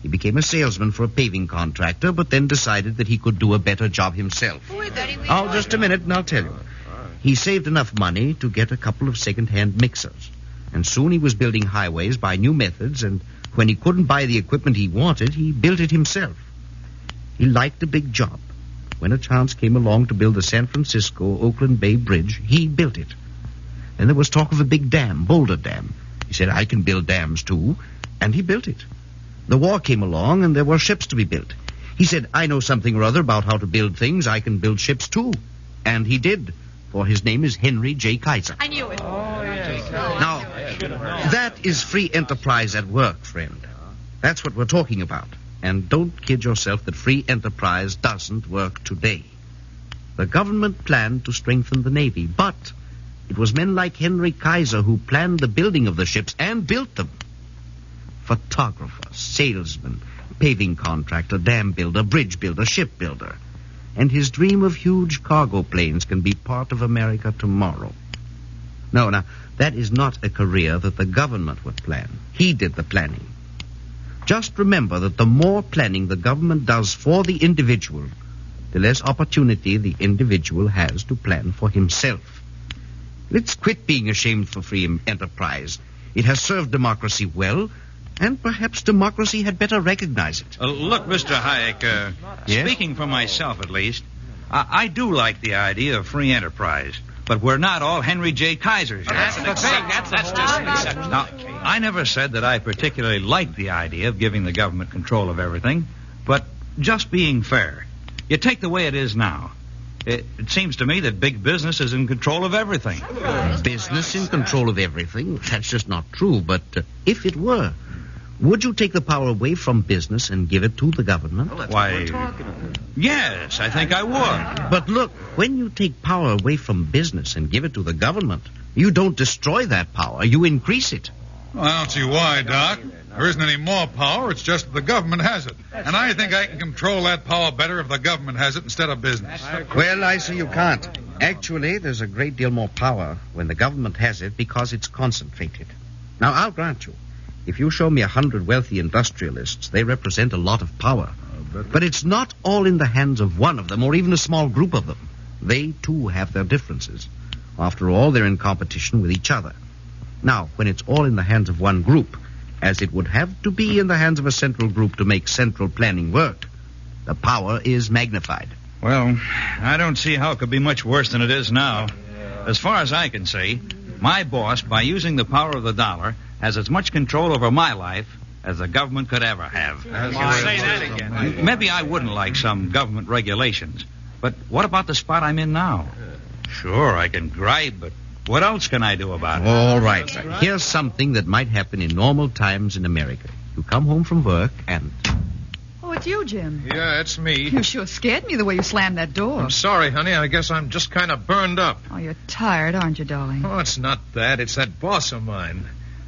He became a salesman for a paving contractor, but then decided that he could do a better job himself. Oh, just a minute and I'll tell you. He saved enough money to get a couple of second-hand mixers. And soon he was building highways by new methods, and when he couldn't buy the equipment he wanted, he built it himself. He liked a big job. When a chance came along to build the San Francisco-Oakland Bay Bridge, he built it. Then there was talk of a big dam, Boulder Dam. He said, I can build dams too, and he built it. The war came along, and there were ships to be built. He said, I know something or other about how to build things. I can build ships too. And he did, for his name is Henry J. Kaiser. I knew it. Now, that is free enterprise at work, friend. That's what we're talking about. And don't kid yourself that free enterprise doesn't work today. The government planned to strengthen the Navy, but it was men like Henry Kaiser who planned the building of the ships and built them. Photographer, salesman, paving contractor, dam builder, bridge builder, ship builder. And his dream of huge cargo planes can be part of America tomorrow. No, now, that is not a career that the government would plan. He did the planning. Just remember that the more planning the government does for the individual, the less opportunity the individual has to plan for himself. Let's quit being ashamed for free enterprise. It has served democracy well, and perhaps democracy had better recognize it. Look, Mr. Hayek, Yes? speaking for myself at least, I do like the idea of free enterprise, but we're not all Henry J. Kaisers yet. That's an exception. That's just an exception. Now, I never said that I particularly liked the idea of giving the government control of everything, but just being fair. You take the way it is now. It seems to me that big business is in control of everything. Business in control of everything? That's just not true, but if it were, would you take the power away from business and give it to the government? Why, yes, I think I would. But look, when you take power away from business and give it to the government, you don't destroy that power, you increase it. Well, I don't see why, Doc. There isn't any more power, it's just that the government has it. And I think I can control that power better if the government has it instead of business. Well, I see you can't. Actually, there's a great deal more power when the government has it because it's concentrated. Now, I'll grant you, if you show me 100 wealthy industrialists, they represent a lot of power. But it's not all in the hands of one of them or even a small group of them. They, too, have their differences. After all, they're in competition with each other. Now, when it's all in the hands of one group, as it would have to be in the hands of a central group to make central planning work, the power is magnified. Well, I don't see how it could be much worse than it is now. As far as I can see, my boss, by using the power of the dollar, has as much control over my life as the government could ever have. Say that again. Maybe I wouldn't like some government regulations, but what about the spot I'm in now? Sure, I can gripe, but what else can I do about it? All right, sir. Here's something that might happen in normal times in America. You come home from work and... Oh, it's you, Jim. Yeah, it's me. You sure scared me the way you slammed that door. I'm sorry, honey. I guess I'm just kind of burned up. Oh, you're tired, aren't you, darling? Oh, it's not that. It's that boss of mine.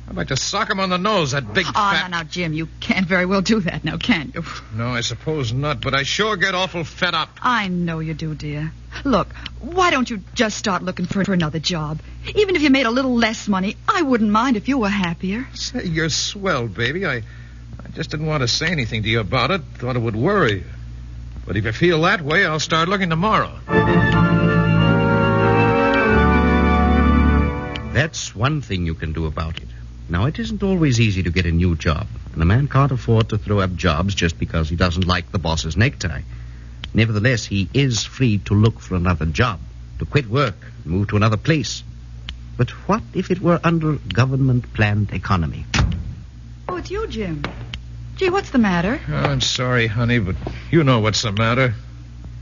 I'd like to sock him on the nose, that big Oh, fat... now, Jim, you can't very well do that now, can you? No, I suppose not, but I sure get awful fed up. I know you do, dear. Look, why don't you just start looking for another job? Even if you made a little less money, I wouldn't mind if you were happier. Say, you're swell, baby. I just didn't want to say anything to you about it. Thought it would worry you. But if you feel that way, I'll start looking tomorrow. That's one thing you can do about it. Now, it isn't always easy to get a new job, and a man can't afford to throw up jobs just because he doesn't like the boss's necktie. Nevertheless, he is free to look for another job, to quit work, and move to another place. But what if it were under government-planned economy? Oh, it's you, Jim. Gee, what's the matter? Oh, I'm sorry, honey, but you know what's the matter.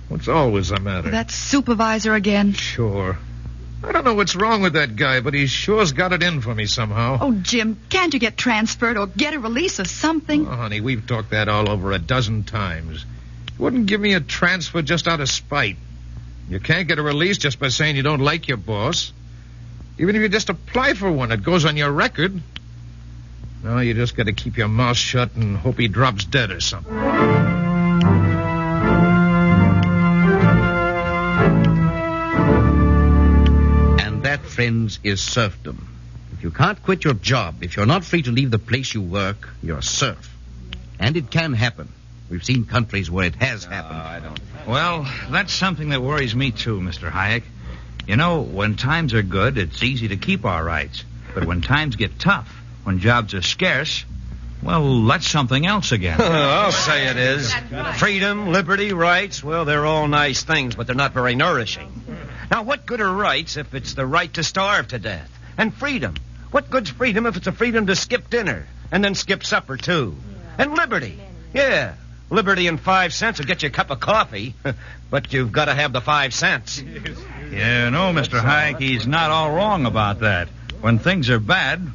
What's always the matter? That supervisor again? Sure. I don't know what's wrong with that guy, but he sure's got it in for me somehow. Oh, Jim, can't you get transferred or get a release or something? Oh, honey, we've talked that all over a dozen times. wouldn't give me a transfer just out of spite. You can't get a release just by saying you don't like your boss. Even if you just apply for one, it goes on your record. No, you just got to keep your mouth shut and hope he drops dead or something. And that, friends, is serfdom. If you can't quit your job, if you're not free to leave the place you work, you're a serf. And it can happen. We've seen countries where it has happened. Well, that's something that worries me, too, Mr. Hayek. You know, when times are good, it's easy to keep our rights. But when times get tough, when jobs are scarce, well, that's something else again. I'll say it is. Freedom, liberty, rights, well, they're all nice things, but they're not very nourishing. Now, what good are rights if it's the right to starve to death? And freedom. What good's freedom if it's a freedom to skip dinner and then skip supper, too? And liberty. Yeah. Liberty and 5 cents will get you a cup of coffee, but you've got to have the 5 cents. Yeah, no, Mr. Hayek, he's not all wrong about that. When things are bad,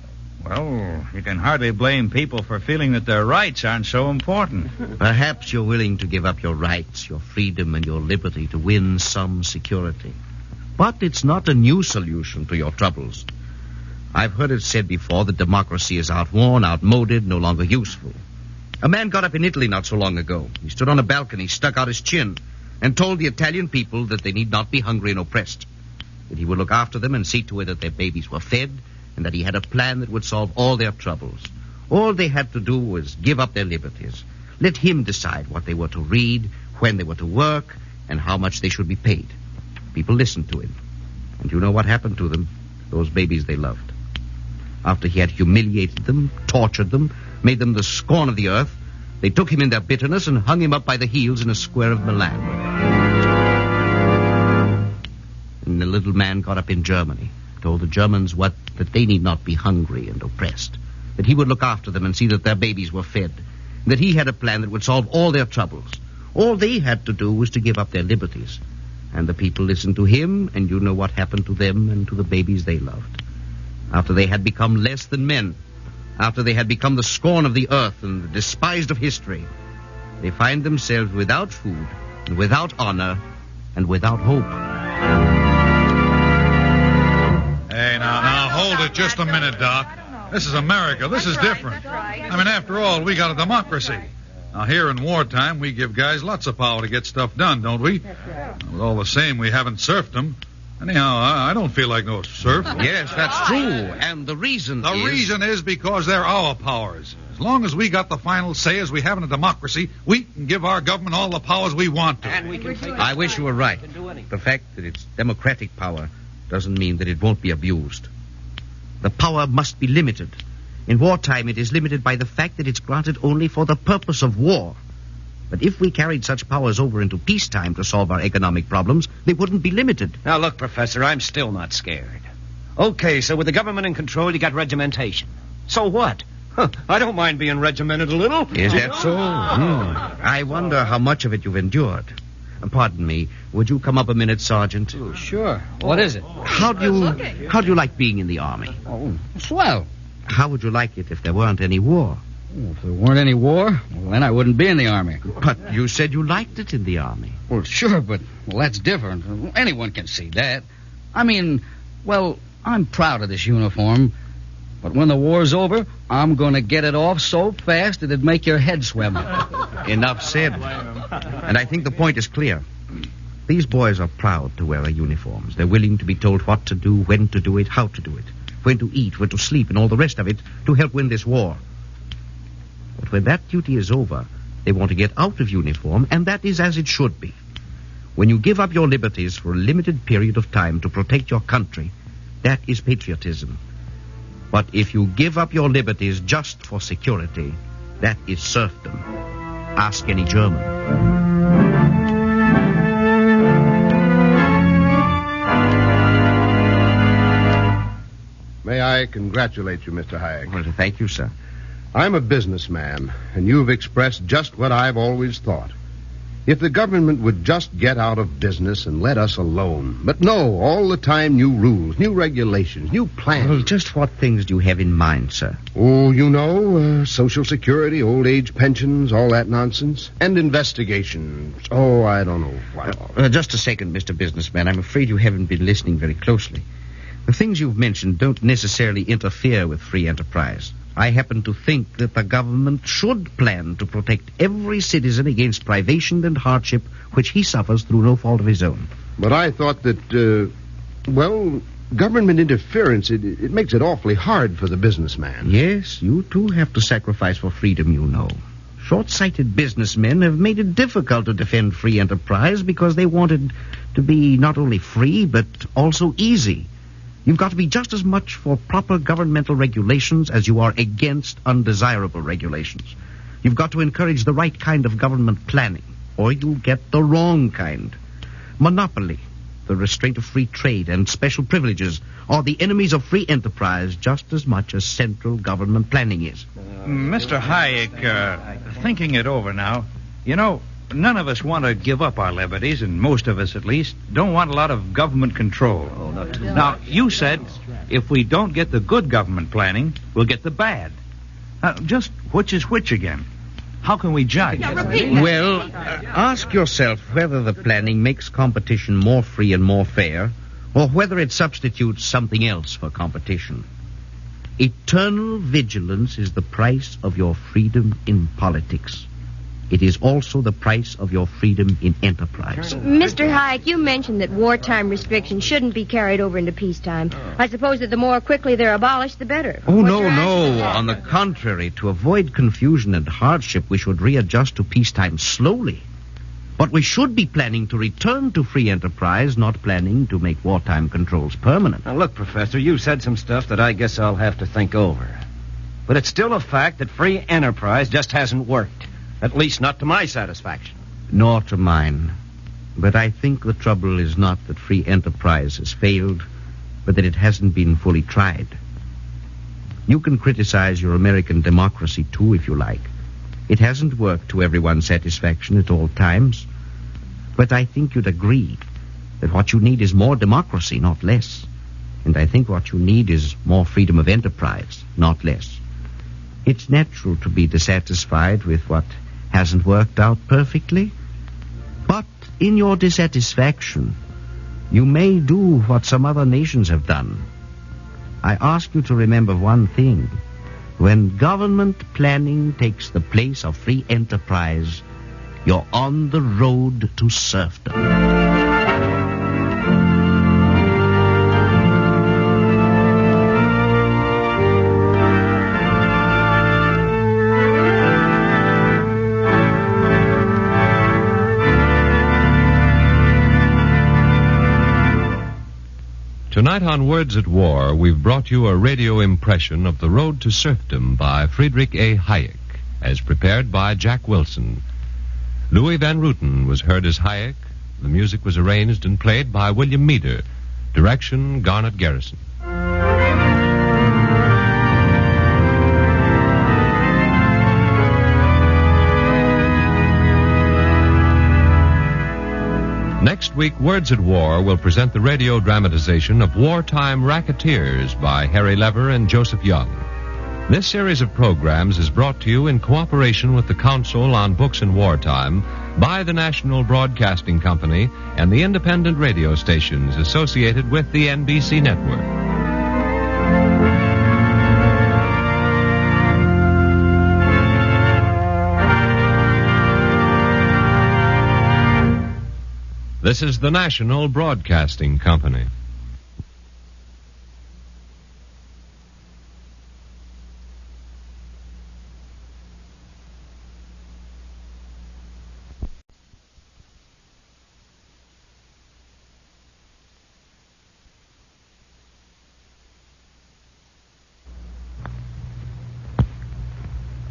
well, you can hardly blame people for feeling that their rights aren't so important. Perhaps you're willing to give up your rights, your freedom, and your liberty to win some security. But it's not a new solution to your troubles. I've heard it said before that democracy is outworn, outmoded, no longer useful. A man got up in Italy not so long ago. He stood on a balcony, stuck out his chin, and told the Italian people that they need not be hungry and oppressed, that he would look after them and see to it that their babies were fed, and that he had a plan that would solve all their troubles. All they had to do was give up their liberties. Let him decide what they were to read, when they were to work, and how much they should be paid. People listened to him. And you know what happened to them? Those babies they loved. After he had humiliated them, tortured them, made them the scorn of the earth, they took him in their bitterness and hung him up by the heels in a square of Milan. And the little man got up in Germany, told the Germans that they need not be hungry and oppressed, that he would look after them and see that their babies were fed, that he had a plan that would solve all their troubles. All they had to do was to give up their liberties. And the people listened to him, and you know what happened to them and to the babies they loved. After they had become less than men, after they had become the scorn of the earth and the despised of history, they find themselves without food, and without honor, and without hope. Hey, now, hold it just a minute, Doc. This is America. This is different. I mean, after all, we got a democracy. Now, here in wartime, we give guys lots of power to get stuff done, don't we? But all the same, we haven't serfdom. Anyhow, I don't feel like no serf. Yes, that's true. And the reason The reason is because they're our powers. As long as we got the final say as we have in a democracy, we can give our government all the powers we want to. And we can I wish you were right. The fact that it's democratic power doesn't mean that it won't be abused. The power must be limited. In wartime, it is limited by the fact that it's granted only for the purpose of war. But if we carried such powers over into peacetime to solve our economic problems, they wouldn't be limited. Now, look, Professor, I'm still not scared. Okay, so with the government in control, you got regimentation. So what? I don't mind being regimented a little. Is that so? I wonder how much of it you've endured. Pardon me, would you come up a minute, Sergeant? Oh, sure. What is it? How do you like being in the Army? Oh, swell. How would you like it if there weren't any war? Well, if there weren't any war, well, then I wouldn't be in the Army. But you said you liked it in the Army. Well, sure, but that's different. Anyone can see that. I mean, well, I'm proud of this uniform, but when the war's over, I'm going to get it off so fast it'd make your head swim. Enough said. And I think the point is clear. These boys are proud to wear their uniforms. They're willing to be told what to do, when to do it, how to do it, when to eat, when to sleep, and all the rest of it to help win this war. But when that duty is over, they want to get out of uniform, and that is as it should be. When you give up your liberties for a limited period of time to protect your country, that is patriotism. But if you give up your liberties just for security, that is serfdom. Ask any German. May I congratulate you, Mr. Hayek? Well, thank you, sir. I'm a businessman, and you've expressed just what I've always thought. If the government would just get out of business and let us alone. But no, all the time new rules, new regulations, new plans. Well, just what things do you have in mind, sir? Oh, Social Security, old age pensions, all that nonsense. And investigations. Oh, I don't know what. Just a second, Mr. Businessman. I'm afraid you haven't been listening very closely. The things you've mentioned don't necessarily interfere with free enterprise. I happen to think that the government should plan to protect every citizen against privation and hardship which he suffers through no fault of his own. But I thought that, government interference, it makes it awfully hard for the businessman. Yes, you too have to sacrifice for freedom, you know. Short-sighted businessmen have made it difficult to defend free enterprise because they wanted to be not only free, but also easy. You've got to be just as much for proper governmental regulations as you are against undesirable regulations. You've got to encourage the right kind of government planning, or you'll get the wrong kind. Monopoly, the restraint of free trade, and special privileges are the enemies of free enterprise just as much as central government planning is. Mr. Hayek, thinking it over now, none of us want to give up our liberties, and most of us, at least, don't want a lot of government control. Now, you said if we don't get the good government planning, we'll get the bad. Just which is which again? How can we judge? Well, ask yourself whether the planning makes competition more free and more fair, or whether it substitutes something else for competition. Eternal vigilance is the price of your freedom in politics. It is also the price of your freedom in enterprise. Mr. Hayek, you mentioned that wartime restrictions shouldn't be carried over into peacetime. I suppose that the more quickly they're abolished, the better. Oh, no. On the contrary, to avoid confusion and hardship, we should readjust to peacetime slowly. But we should be planning to return to free enterprise, not planning to make wartime controls permanent. Now, look, Professor, you said some stuff that I guess I'll have to think over. But it's still a fact that free enterprise just hasn't worked. At least not to my satisfaction. Nor to mine. But I think the trouble is not that free enterprise has failed, but that it hasn't been fully tried. You can criticize your American democracy, too, if you like. It hasn't worked to everyone's satisfaction at all times. But I think you'd agree that what you need is more democracy, not less. And I think what you need is more freedom of enterprise, not less. It's natural to be dissatisfied with what hasn't worked out perfectly. But in your dissatisfaction, you may do what some other nations have done. I ask you to remember one thing. When government planning takes the place of free enterprise, you're on the road to serfdom. Tonight on Words at War, we've brought you a radio impression of The Road to Serfdom by Friedrich A. Hayek, as prepared by Jack Wilson. Louis Van Rooten was heard as Hayek. The music was arranged and played by William Meader. Direction, Garnet Garrison. Next week, Words at War will present the radio dramatization of Wartime Racketeers by Harry Lever and Joseph Young. This series of programs is brought to you in cooperation with the Council on Books in Wartime by the National Broadcasting Company and the independent radio stations associated with the NBC network. This is the National Broadcasting Company.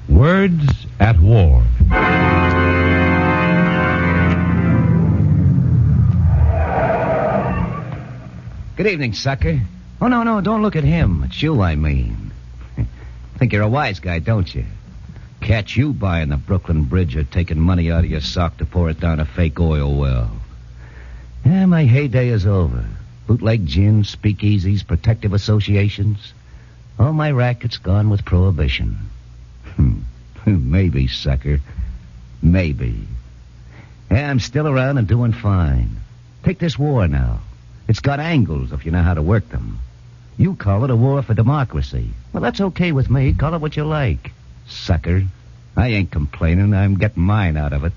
Words at War. Good evening, sucker. Oh, no, don't look at him. It's you, I mean. Think you're a wise guy, don't you? Catch you buying the Brooklyn Bridge or taking money out of your sock to pour it down a fake oil well. Yeah, my heyday is over. Bootleg gin, speakeasies, protective associations. All my racket's gone with prohibition. Maybe, sucker. Maybe. Yeah, I'm still around and doing fine. Take this war now. It's got angles if you know how to work them. You call it a war for democracy. Well, that's okay with me. Call it what you like. Sucker. I ain't complaining. I'm getting mine out of it.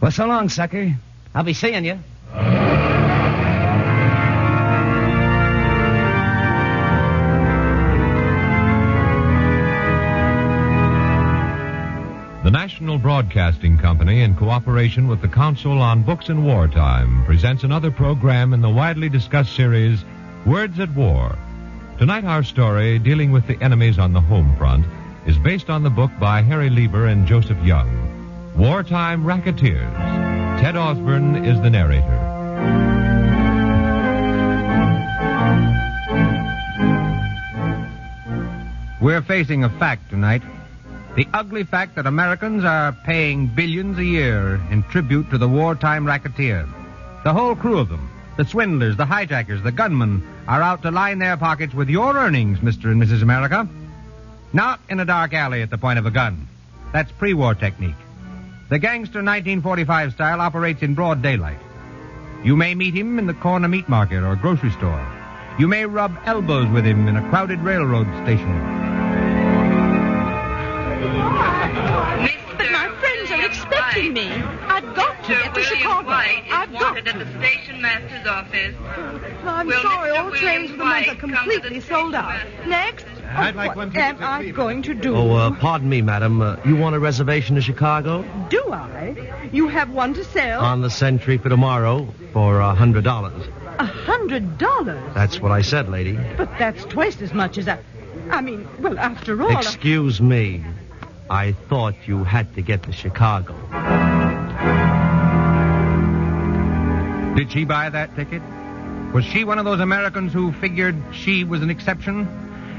Well, so long, sucker. I'll be seeing you. The National Broadcasting Company, in cooperation with the Council on Books in Wartime, presents another program in the widely discussed series, Words at War. Tonight, our story, dealing with the enemies on the home front, is based on the book by Harry Lieber and Joseph Young, Wartime Racketeers. Ted Osborne is the narrator. We're facing a fact tonight. The ugly fact that Americans are paying billions a year in tribute to the wartime racketeer. The whole crew of them, the swindlers, the hijackers, the gunmen, are out to line their pockets with your earnings, Mr. and Mrs. America. Not in a dark alley at the point of a gun. That's pre-war technique. The gangster 1945 style operates in broad daylight. You may meet him in the corner meat market or grocery store. You may rub elbows with him in a crowded railroad station. But my friends are expecting me. I've got to get to Chicago. I've got to. At the station master's office. I'm sorry, all trains for the month are completely sold out. Next. I'd like one what am I going to do? Pardon me, madam. You want a reservation to Chicago? Do I? You have one to sell? On the Century for tomorrow for $100. $100? That's what I said, lady. But that's twice as much as well, after all... Excuse me. I thought you had to get to Chicago. Did she buy that ticket? Was she one of those Americans who figured she was an exception?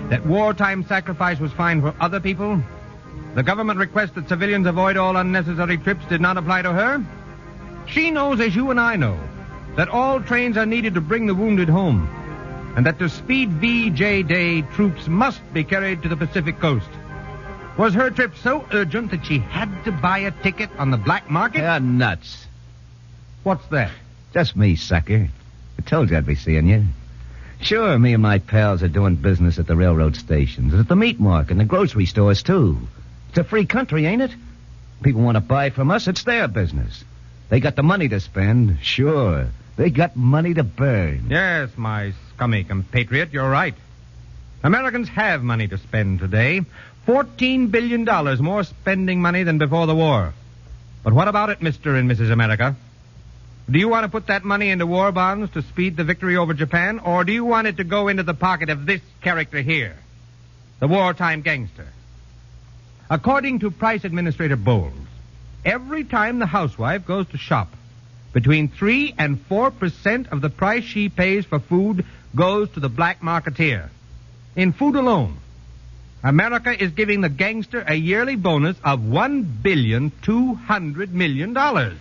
That wartime sacrifice was fine for other people? The government request that civilians avoid all unnecessary trips did not apply to her? She knows, as you and I know, that all trains are needed to bring the wounded home, and that to speed VJ Day, troops must be carried to the Pacific coast. Was her trip so urgent that she had to buy a ticket on the black market? You're nuts. What's that? Just me, sucker. I told you I'd be seeing you. Sure, me and my pals are doing business at the railroad stations, at the meat market, and the grocery stores, too. It's a free country, ain't it? People want to buy from us, it's their business. They got the money to spend, sure. They got money to burn. Yes, my scummy compatriot, you're right. Americans have money to spend today. $14 billion more spending money than before the war. But what about it, Mr. and Mrs. America? Do you want to put that money into war bonds to speed the victory over Japan, or do you want it to go into the pocket of this character here, the wartime gangster? According to Price Administrator Bowles, every time the housewife goes to shop, between 3 and 4% of the price she pays for food goes to the black marketeer. In food alone, America is giving the gangster a yearly bonus of $1.2 billion.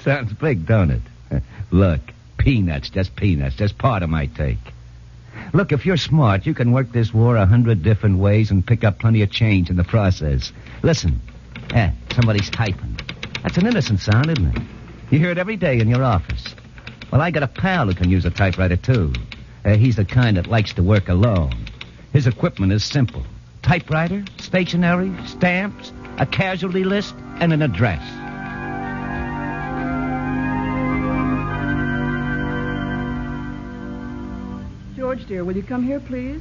Sounds big, don't it? Look, peanuts, just part of my take. Look, if you're smart, you can work this war 100 different ways and pick up plenty of change in the process. Listen. Somebody's typing. That's an innocent sound, isn't it? You hear it every day in your office. Well, I got a pal who can use a typewriter, too. He's the kind that likes to work alone. His equipment is simple. Typewriter, stationery, stamps, a casualty list, and an address. George, dear, will you come here, please?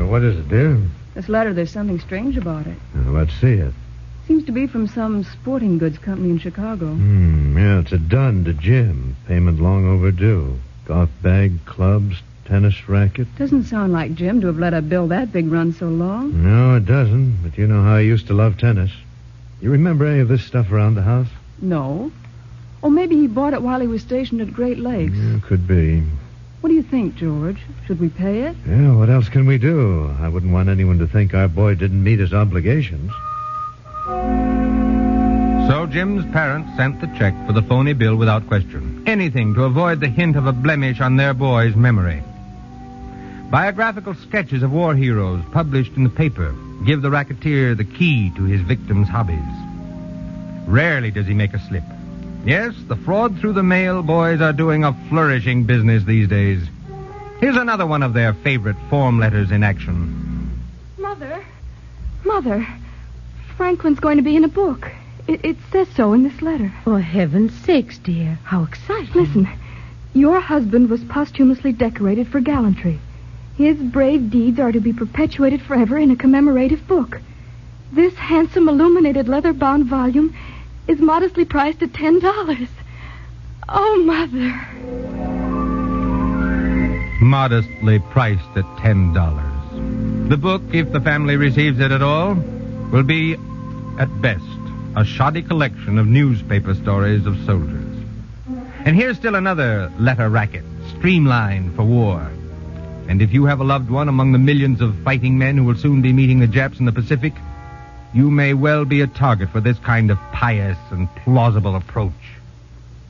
What is it, dear? This letter, there's something strange about it. Let's see it. Seems to be from some sporting goods company in Chicago. Yeah, it's a dun to Jim. Payment long overdue. Golf bag, clubs, tennis racket. Doesn't sound like Jim to have let a bill that big run so long. No, it doesn't. But you know how I used to love tennis. You remember any of this stuff around the house? No. Or maybe he bought it while he was stationed at Great Lakes. Yeah, could be. What do you think, George? Should we pay it? Yeah, what else can we do? I wouldn't want anyone to think our boy didn't meet his obligations. So Jim's parents sent the check for the phony bill without question. Anything to avoid the hint of a blemish on their boy's memory. Biographical sketches of war heroes published in the paper give the racketeer the key to his victim's hobbies. Rarely does he make a slip. Yes, the fraud through the mail boys are doing a flourishing business these days. Here's another one of their favorite form letters in action. Mother, Franklin's going to be in a book. It says so in this letter. For heaven's sakes, dear. How exciting. Listen, your husband was posthumously decorated for gallantry. His brave deeds are to be perpetuated forever in a commemorative book. This handsome illuminated leather-bound volume is modestly priced at $10. Oh, Mother. Modestly priced at $10. The book, if the family receives it at all, will be, at best, a shoddy collection of newspaper stories of soldiers. And here's still another letter racket, streamlined for war. And if you have a loved one among the millions of fighting men who will soon be meeting the Japs in the Pacific, you may well be a target for this kind of pious and plausible approach.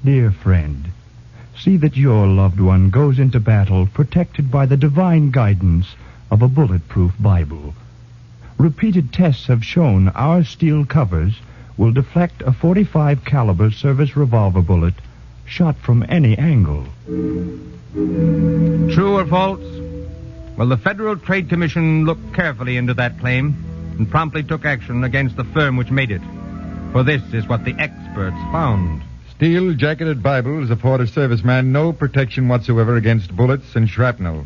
Dear friend, see that your loved one goes into battle protected by the divine guidance of a bulletproof Bible. Repeated tests have shown our steel covers will deflect a .45 caliber service revolver bullet shot from any angle. True or false? Well, the Federal Trade Commission looked carefully into that claim and promptly took action against the firm which made it. For this is what the experts found. Steel-jacketed Bibles afford a serviceman no protection whatsoever against bullets and shrapnel.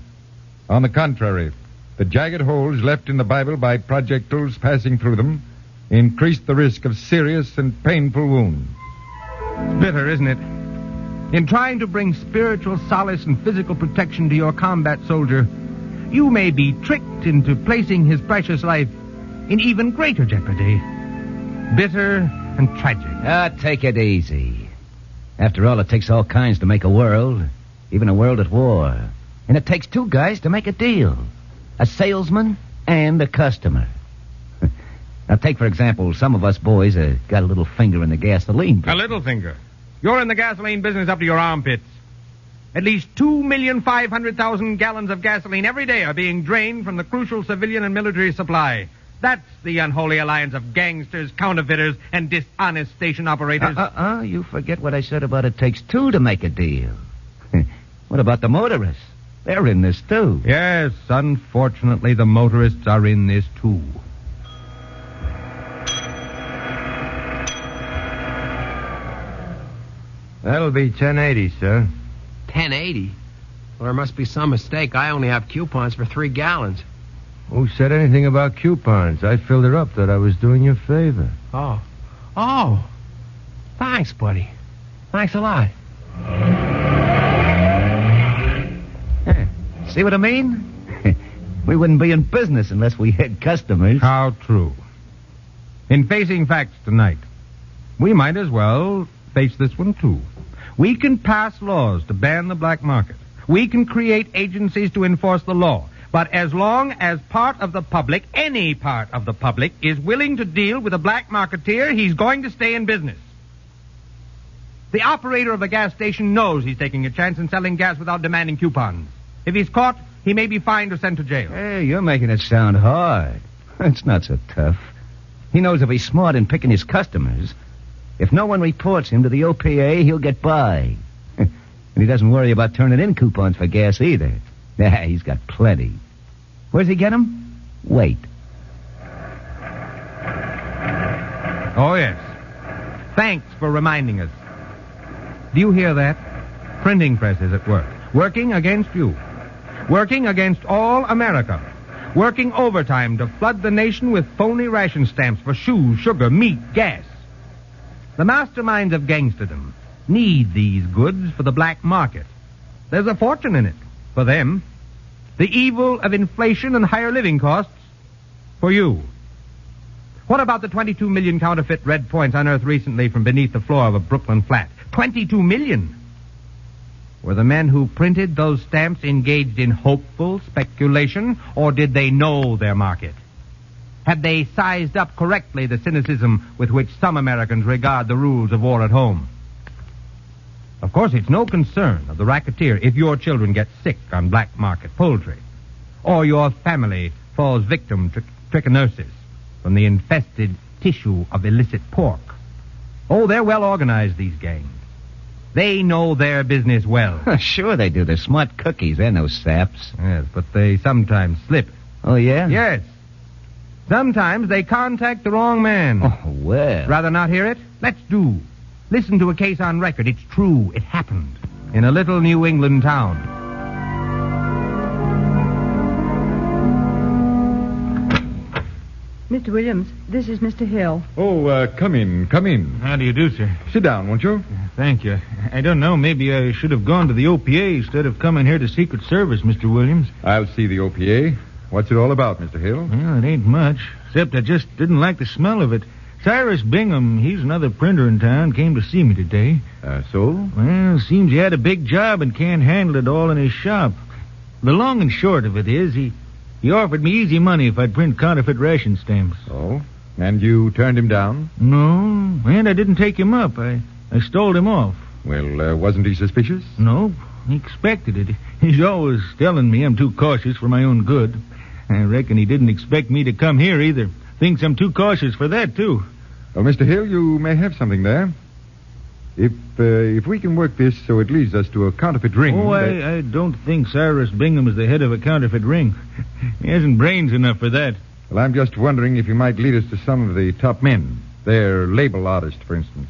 On the contrary, the jagged holes left in the Bible by projectiles passing through them increase the risk of serious and painful wounds. It's bitter, isn't it? In trying to bring spiritual solace and physical protection to your combat soldier, you may be tricked into placing his precious life in even greater jeopardy. Bitter and tragic. Take it easy. After all, it takes all kinds to make a world, even a world at war. And it takes two guys to make a deal. A salesman and a customer. Now, take, for example, some of us boys got a little finger in the gasoline business. A little finger? You're in the gasoline business up to your armpits. At least 2,500,000 gallons of gasoline every day are being drained from the crucial civilian and military supply. That's the unholy alliance of gangsters, counterfeiters, and dishonest station operators. You forget what I said about it takes two to make a deal. What about the motorists? They're in this, too. Yes, unfortunately, the motorists are in this, too. That'll be 1080, sir. 1080? Well, there must be some mistake. I only have coupons for 3 gallons. Who said anything about coupons? I filled her up that I was doing you a favor. Oh. Thanks, buddy. Thanks a lot. See what I mean? We wouldn't be in business unless we had customers. How true. In facing facts tonight, we might as well face this one, too. We can pass laws to ban the black market. We can create agencies to enforce the law. But as long as part of the public, any part of the public, is willing to deal with a black marketeer, he's going to stay in business. The operator of a gas station knows he's taking a chance in selling gas without demanding coupons. If he's caught, he may be fined or sent to jail. Hey, you're making it sound hard. It's not so tough. He knows if he's smart in picking his customers, if no one reports him to the OPA, he'll get by. And he doesn't worry about turning in coupons for gas either. He's got plenty. Where's he get them? Wait. Oh, yes. Thanks for reminding us. Do you hear that? Printing press is at work. Working against you. Working against all America. Working overtime to flood the nation with phony ration stamps for shoes, sugar, meat, gas. The masterminds of gangsterdom need these goods for the black market. There's a fortune in it for them. The evil of inflation and higher living costs for you. What about the 22 million counterfeit red points unearthed recently from beneath the floor of a Brooklyn flat? 22 million. Were the men who printed those stamps engaged in hopeful speculation, or did they know their market? Had they sized up correctly the cynicism with which some Americans regard the rules of war at home? Of course, it's no concern of the racketeer if your children get sick on black market poultry, or your family falls victim to trichinosis from the infested tissue of illicit pork. Oh, they're well organized, these gangs. They know their business well. Sure they do. They're smart cookies. They're no saps. Yes, but they sometimes slip. Oh, yeah? Yes. Sometimes they contact the wrong man. Oh, well. Rather not hear it? Let's do. Listen to a case on record. It's true. It happened in a little New England town. Mr. Williams, this is Mr. Hill. Oh, come in. How do you do, sir? Sit down, won't you? Thank you. I don't know. Maybe I should have gone to the OPA instead of coming here to Secret Service, Mr. Williams. I'll see the OPA. What's it all about, Mr. Hill? Well, it ain't much, except I just didn't like the smell of it. Cyrus Bingham, he's another printer in town, came to see me today. So? Well, seems he had a big job and can't handle it all in his shop. The long and short of it is, he offered me easy money if I'd print counterfeit ration stamps. Oh? And you turned him down? No, and I didn't take him up. I stole him off. Well, wasn't he suspicious? No, he expected it. He's always telling me I'm too cautious for my own good. I reckon he didn't expect me to come here either. Thinks I'm too cautious for that, too. Well, Mr. Hill, you may have something there. If we can work this so it leads us to a counterfeit ring... Oh, I don't think Cyrus Bingham is the head of a counterfeit ring. He hasn't brains enough for that. Well, I'm just wondering if you might lead us to some of the top men. Their label artists, for instance.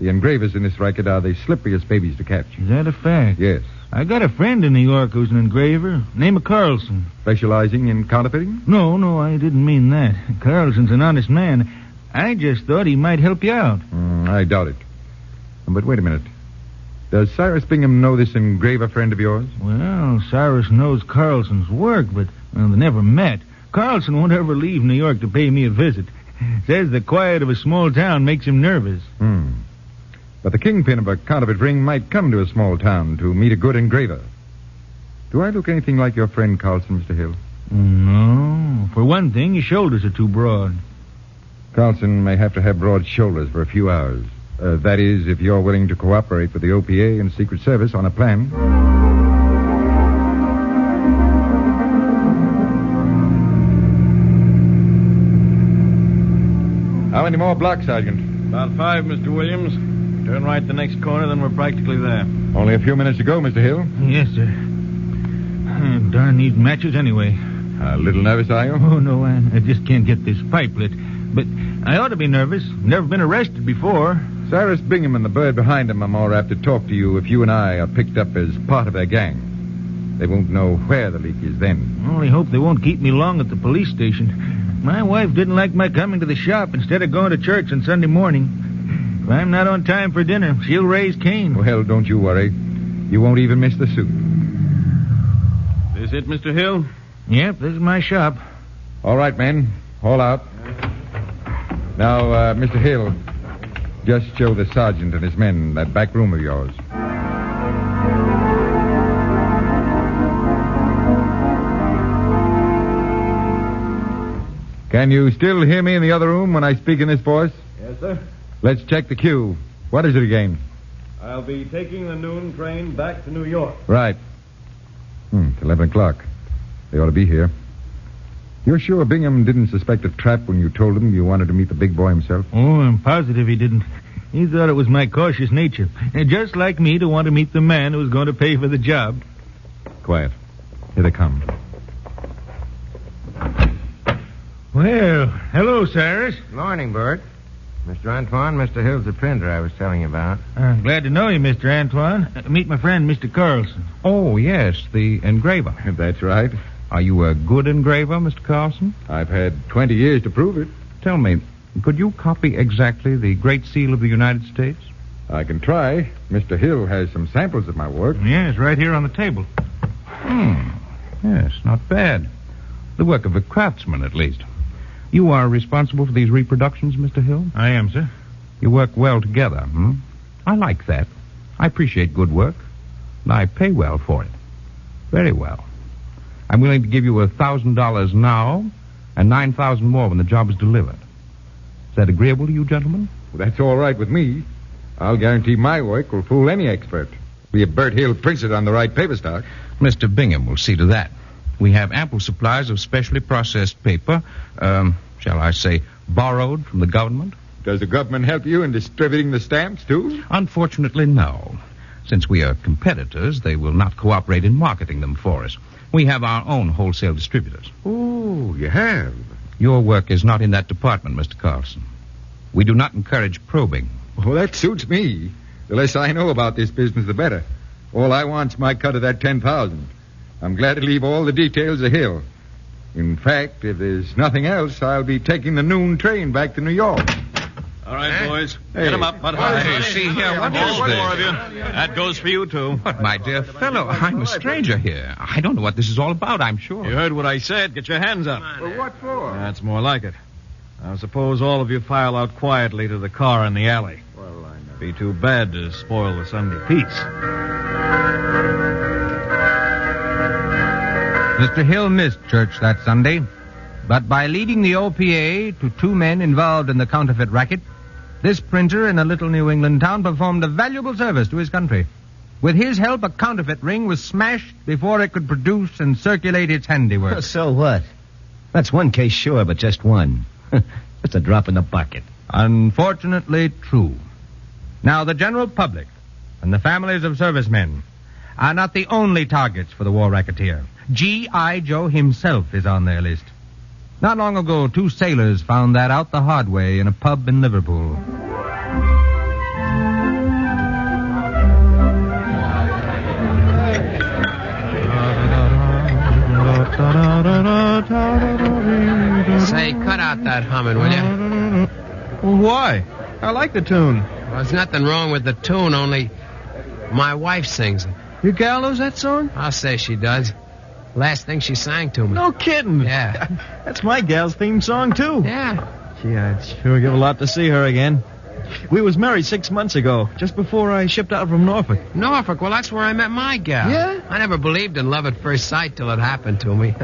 The engravers in this racket are the slipperiest babies to catch. Is that a fact? Yes. I got a friend in New York who's an engraver. Name of Carlson. Specializing in counterfeiting? No, I didn't mean that. Carlson's an honest man. I just thought he might help you out. I doubt it. But wait a minute. Does Cyrus Bingham know this engraver friend of yours? Well, Cyrus knows Carlson's work, but they never met. Carlson won't ever leave New York to pay me a visit. Says the quiet of a small town makes him nervous. But the kingpin of a counterfeit ring might come to a small town to meet a good engraver. Do I look anything like your friend Carlson, Mr. Hill? No. For one thing, your shoulders are too broad. Carlson may have to have broad shoulders for a few hours. That is, if you're willing to cooperate with the OPA and Secret Service on a plan. How many more blocks, Sergeant? About 5, Mr. Williams. Turn right the next corner, then we're practically there. Only a few minutes to go, Mr. Hill. Yes, sir. Darn these matches anyway. A little nervous, are you? Oh, no, I just can't get this pipe lit. But I ought to be nervous. Never been arrested before. Cyrus Bingham and the bird behind him are more apt to talk to you if you and I are picked up as part of their gang. They won't know where the leak is then. I only hope they won't keep me long at the police station. My wife didn't like my coming to the shop instead of going to church on Sunday morning. If I'm not on time for dinner, she'll raise Cain. Well, don't you worry. You won't even miss the suit. This it, Mr. Hill? Yep, this is my shop. All right, men. Haul out. Now, Mr. Hill, just show the sergeant and his men that back room of yours. Can you still hear me in the other room when I speak in this voice? Yes, sir. Let's check the cue. What is it again? I'll be taking the noon train back to New York. Right. It's 11 o'clock. They ought to be here. You're sure Bingham didn't suspect a trap when you told him you wanted to meet the big boy himself? Oh, I'm positive he didn't. He thought it was my cautious nature. And just like me to want to meet the man who was going to pay for the job. Quiet. Here they come. Well, hello, Cyrus. Morning, Bert. Mr. Antoine, Mr. Hill's the printer I was telling you about. I'm glad to know you, Mr. Antoine. Meet my friend, Mr. Carlson. Oh, yes, the engraver. That's right. Are you a good engraver, Mr. Carlson? I've had 20 years to prove it. Tell me, could you copy exactly the Great Seal of the United States? I can try. Mr. Hill has some samples of my work. Yes, right here on the table. Yes, not bad. The work of a craftsman, at least. You are responsible for these reproductions, Mr. Hill? I am, sir. You work well together, I like that. I appreciate good work, and I pay well for it. Very well. I'm willing to give you $1,000 now and 9,000 more when the job is delivered. Is that agreeable to you, gentlemen? Well, that's all right with me. I'll guarantee my work will fool any expert. Be a Bert Hill Princeton on the right paper stock. Mr. Bingham will see to that. We have ample supplies of specially processed paper, shall I say, borrowed from the government. Does the government help you in distributing the stamps, too? Unfortunately, no. Since we are competitors, they will not cooperate in marketing them for us. We have our own wholesale distributors. Oh, you have? Your work is not in that department, Mr. Carlson. We do not encourage probing. Well, that suits me. The less I know about this business, the better. All I want's my cut of that 10,000. I'm glad to leave all the details to Hill. In fact, if there's nothing else, I'll be taking the noon train back to New York. All right, boys. Hey. Get him up. Hey, see here, what is One this? more of you. That goes for you, too. But, my dear fellow, I'm a stranger here. I don't know what this is all about, I'm sure. You heard what I said. Get your hands up. Well, what for? That's more like it. Now, suppose all of you file out quietly to the car in the alley. Well, I know. Be too bad to spoil the Sunday peace. Mr. Hill missed church that Sunday, but by leading the OPA to 2 men involved in the counterfeit racket, this printer in a little New England town performed a valuable service to his country. With his help, a counterfeit ring was smashed before it could produce and circulate its handiwork. So what? That's one case, sure, but just one. It's a drop in the bucket. Unfortunately true. Now, the general public and the families of servicemen are not the only targets for the war racketeer. G.I. Joe himself is on their list. Not long ago, 2 sailors found that out the hard way in a pub in Liverpool. Say, cut out that humming, will you? Well, why? I like the tune. Well, there's nothing wrong with the tune, only my wife sings it. Your gal knows that song? I'll say she does. Last thing she sang to me. No kidding. Yeah. That's my gal's theme song, too. Yeah. Gee, I'd sure give a lot to see her again. We was married 6 months ago, just before I shipped out from Norfolk. Norfolk? Well, that's where I met my gal. Yeah? I never believed in love at first sight till it happened to me.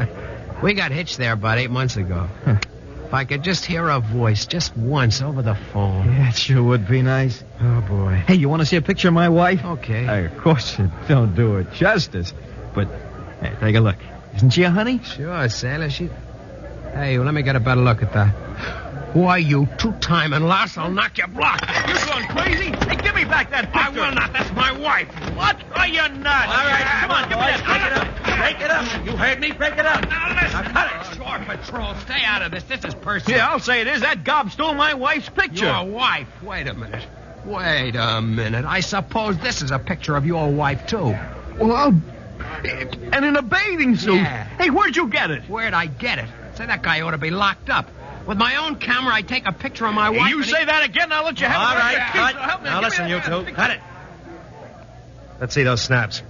We got hitched there about 8 months ago. If I could just hear her voice just once over the phone. Yeah, it sure would be nice. Oh, boy. Hey, you want to see a picture of my wife? Okay. Hey, of course it don't do it justice. But, hey, take a look. Isn't she a honey? Sure, sailor. She... Hey, well, let me get a better look at that. Why, you two-timing louse, I'll knock your block. You're going crazy? Hey, give me back that picture. I will not. That's my wife. What? Are you nuts? All right, come on, give me that. break it up. Break it up. You heard me. Break it up. Now, listen. Now, cut it. Sure, Patrol. Stay out of this. This is personal. Yeah, I'll say it is. That gob stole my wife's picture. Your wife? Wait a minute. Wait a minute. I suppose this is a picture of your wife, too. Well, and in a bathing suit. Yeah. Hey, where'd you get it? Where'd I get it? Say, that guy ought to be locked up. With my own camera, I take a picture of my wife. You say that again, I'll let you have All it. right, cut. Help me. Now Give listen, me you that. two. Cut it. Let's see those snaps.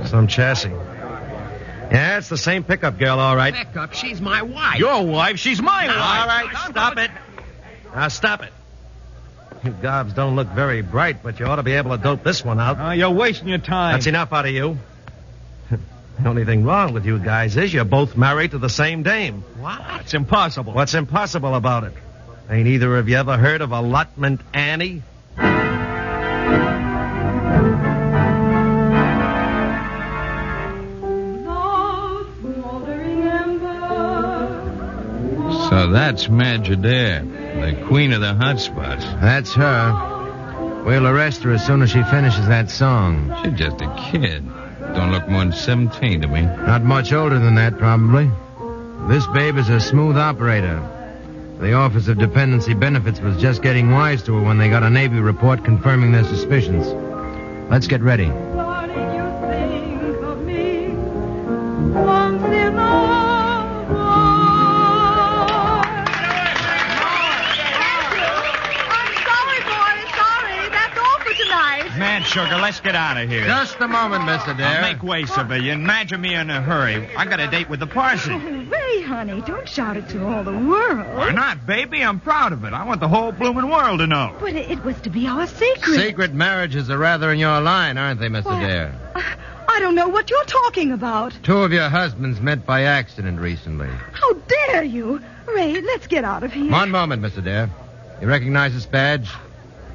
Some chassis. Yeah, it's the same pickup girl, all right. Pickup? She's my wife. Your wife? She's my wife. All right, stop it. Now stop it. You gobs don't look very bright, but you ought to be able to dope this one out. You're wasting your time. That's enough out of you. The only thing wrong with you guys is you're both married to the same dame. What? It's impossible. What's impossible about it? Ain't either of you ever heard of Allotment Annie? So that's Madge Adair, the queen of the hot spots. That's her. We'll arrest her as soon as she finishes that song. She's just a kid. Don't look more than 17 to me. Not much older than that, probably. This babe is a smooth operator. The Office of Dependency Benefits was just getting wise to her when they got a Navy report confirming their suspicions. Let's get ready. Man, sugar, let's get out of here. Just a moment, Miss Adair. Make way, civilian. Imagine me in a hurry. I got a date with the parson. Oh, Ray, honey, don't shout it to all the world. Why not, baby? I'm proud of it. I want the whole blooming world to know. But it was to be our secret. Secret marriages are rather in your line, aren't they, Miss Adair? I I don't know what you're talking about. 2 of your husbands met by accident recently. How dare you? Ray, let's get out of here. One moment, Miss Adair. You recognize this badge?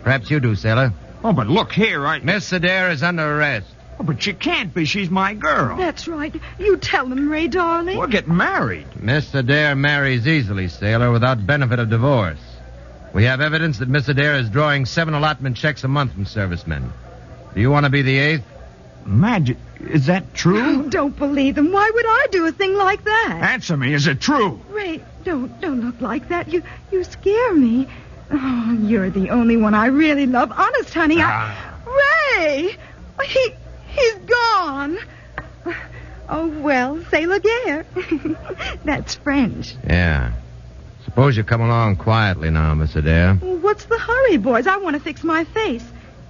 Perhaps you do, sailor. Oh, but look here, Miss Adair is under arrest. Oh, but she can't be. She's my girl. That's right. You tell them, Ray, darling. We're getting married. Miss Adair marries easily, sailor, without benefit of divorce. We have evidence that Miss Adair is drawing 7 allotment checks a month from servicemen. Do you want to be the 8th? Magic. Is that true? Oh, don't believe them. Why would I do a thing like that? Answer me. Is it true? Ray, don't look like that. You scare me. Oh, you're the only one I really love. Honest, honey, Ray! He's gone. Oh, well, say la guerre. That's French. Yeah. Suppose you come along quietly now, Miss Adair. Well, what's the hurry, boys? I want to fix my face.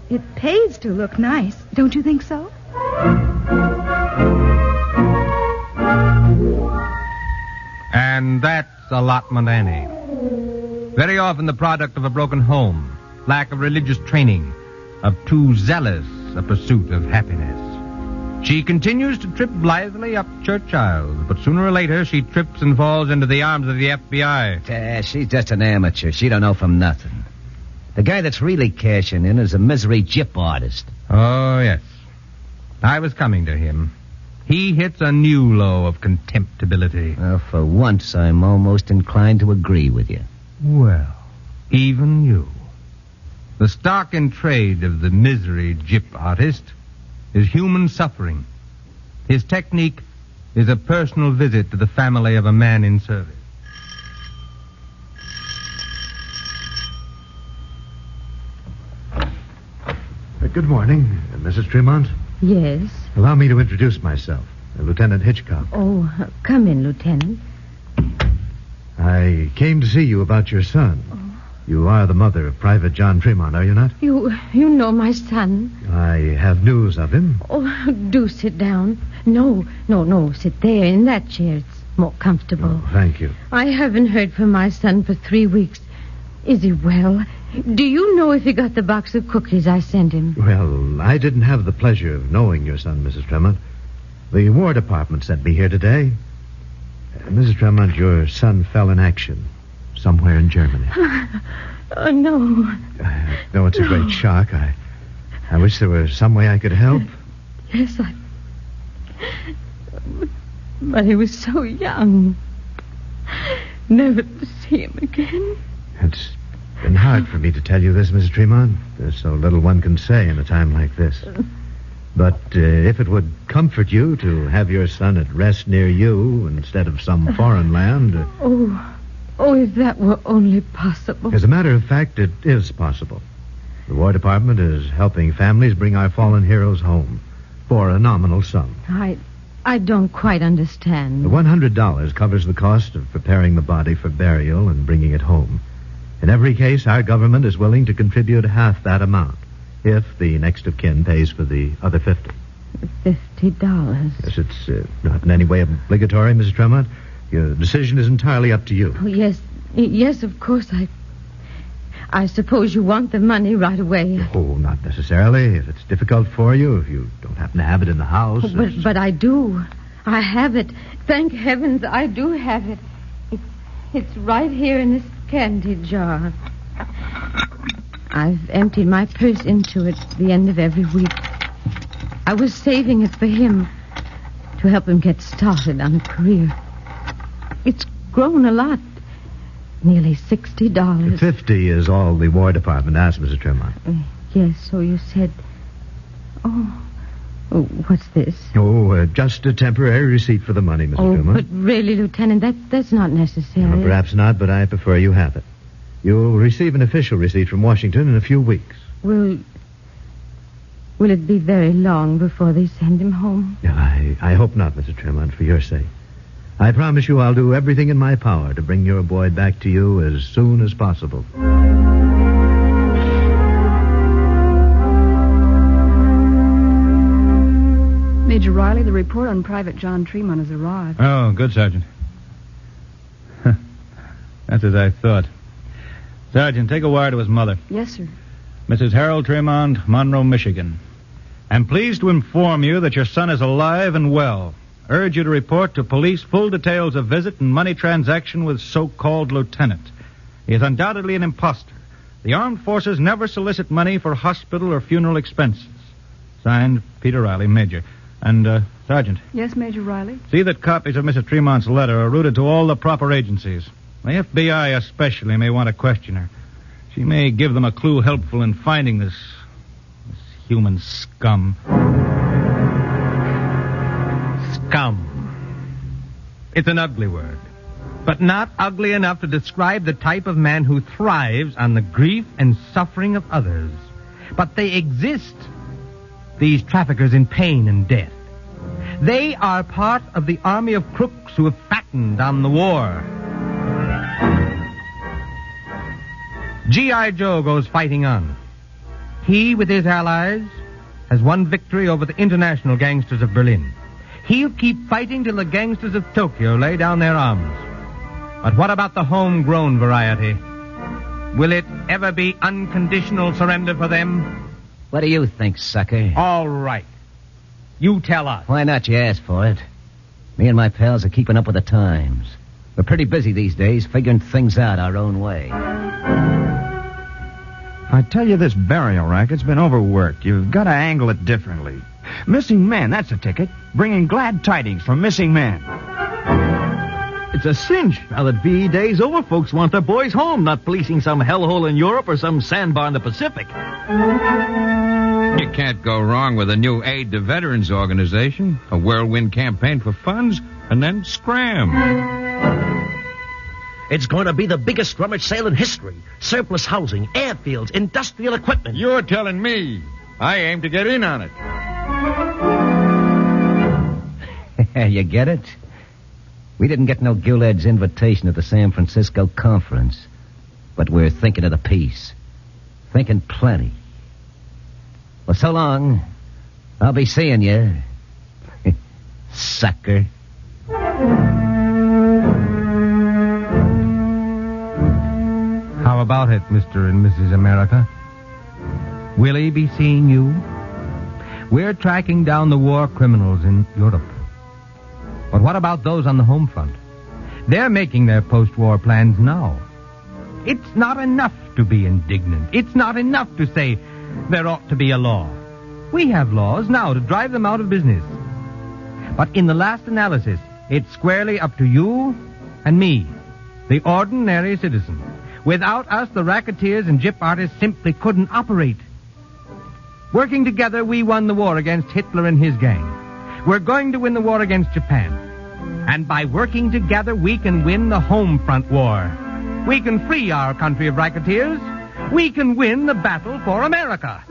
It pays to look nice. Don't you think so? And that's allotment Annie. Very often the product of a broken home, lack of religious training, of too zealous a pursuit of happiness. She continues to trip blithely up church aisles, but sooner or later she trips and falls into the arms of the FBI. She's just an amateur. She don't know from nothing. The guy that's really cashing in is a misery gyp artist. Oh, yes. I was coming to him. He hits a new low of contemptibility. Well, for once, I'm almost inclined to agree with you. Well, even you. The stock in trade of the misery gyp artist is human suffering. His technique is a personal visit to the family of a man in service. Good morning, Mrs. Tremont. Yes. Allow me to introduce myself, Lieutenant Hitchcock. Oh, come in, Lieutenant. I came to see you about your son. Oh. You are the mother of Private John Tremont, are you not? You know my son. I have news of him. Oh, do sit down. No, sit there in that chair. It's more comfortable. Oh, thank you. I haven't heard from my son for 3 weeks. Is he well? Do you know if he got the box of cookies I sent him? Well, I didn't have the pleasure of knowing your son, Mrs. Tremont. The War Department sent me here today. Mrs. Tremont, your son fell in action somewhere in Germany. Oh, no. I know it's a great shock. I wish there was some way I could help. Yes, But he was so young. Never to see him again. It's been hard for me to tell you this, Mrs. Tremont. There's so little one can say in a time like this. But if it would comfort you to have your son at rest near you instead of some foreign land... Oh, if that were only possible. As a matter of fact, it is possible. The War Department is helping families bring our fallen heroes home for a nominal sum. I don't quite understand. The $100 covers the cost of preparing the body for burial and bringing it home. In every case, our government is willing to contribute half that amount if the next of kin pays for the other $50. $50? Yes, it's not in any way obligatory, Mrs. Tremont. Your decision is entirely up to you. Oh, yes, of course. I suppose you want the money right away. Oh, not necessarily. If it's difficult for you, if you don't happen to have it in the house. But I do. I have it. Thank heavens, I do have it. It's right here in this candy jar. I've emptied my purse into it at the end of every week. I was saving it for him to help him get started on a career. It's grown a lot. Nearly $60. 50 is all the War Department asked, Mrs. Tremont. Yes, so you said. Oh, what's this? Just a temporary receipt for the money, Mrs. Tremont. But really, Lieutenant, that's not necessary. Well, perhaps not, but I prefer you have it. You'll receive an official receipt from Washington in a few weeks. Will it be very long before they send him home? I hope not, Mrs. Tremont, for your sake. I promise you I'll do everything in my power to bring your boy back to you as soon as possible. Major Riley, the report on Private John Tremont has arrived. Oh, good, Sergeant. That's as I thought. Sergeant, take a wire to his mother. Yes, sir. Mrs. Harold Tremont, Monroe, Michigan. Am pleased to inform you that your son is alive and well. Urge you to report to police full details of visit and money transaction with so-called lieutenant. He is undoubtedly an imposter. The armed forces never solicit money for hospital or funeral expenses. Signed, Peter Riley, Major. And, Sergeant. Yes, Major Riley? See that copies of Mrs. Tremont's letter are routed to all the proper agencies. The FBI especially may want to question her. She may give them a clue helpful in finding this human scum. Scum. It's an ugly word, but not ugly enough to describe the type of man who thrives on the grief and suffering of others. But they exist, these traffickers in pain and death. They are part of the army of crooks who have fattened on the war. G.I. Joe goes fighting on. He, with his allies, has won victory over the international gangsters of Berlin. He'll keep fighting till the gangsters of Tokyo lay down their arms. But what about the homegrown variety? Will it ever be unconditional surrender for them? What do you think, sucker? All right. You tell us. Why not? You asked for it. Me and my pals are keeping up with the times. We're pretty busy these days, figuring things out our own way. I tell you, this burial racket's been overworked. You've got to angle it differently. Missing men, that's a ticket. Bringing glad tidings from missing men. It's a cinch. Now that VE Day's over, folks want their boys home, not policing some hellhole in Europe or some sandbar in the Pacific. You can't go wrong with a new aid to veterans organization, a whirlwind campaign for funds, and then scram. It's going to be the biggest rummage sale in history. Surplus housing, airfields, industrial equipment. You're telling me. I aim to get in on it. You get it? We didn't get no Gilead's invitation at the San Francisco conference. But we're thinking of the peace. Thinking plenty. Well, so long. I'll be seeing you. Sucker. How about it, Mr. and Mrs. America? Will he be seeing you? We're tracking down the war criminals in Europe. But what about those on the home front? They're making their post-war plans now. It's not enough to be indignant. It's not enough to say there ought to be a law. We have laws now to drive them out of business. But in the last analysis, it's squarely up to you and me, the ordinary citizen. Without us, the racketeers and gyp artists simply couldn't operate. Working together, we won the war against Hitler and his gang. We're going to win the war against Japan. And by working together, we can win the home front war. We can free our country of racketeers. We can win the battle for America.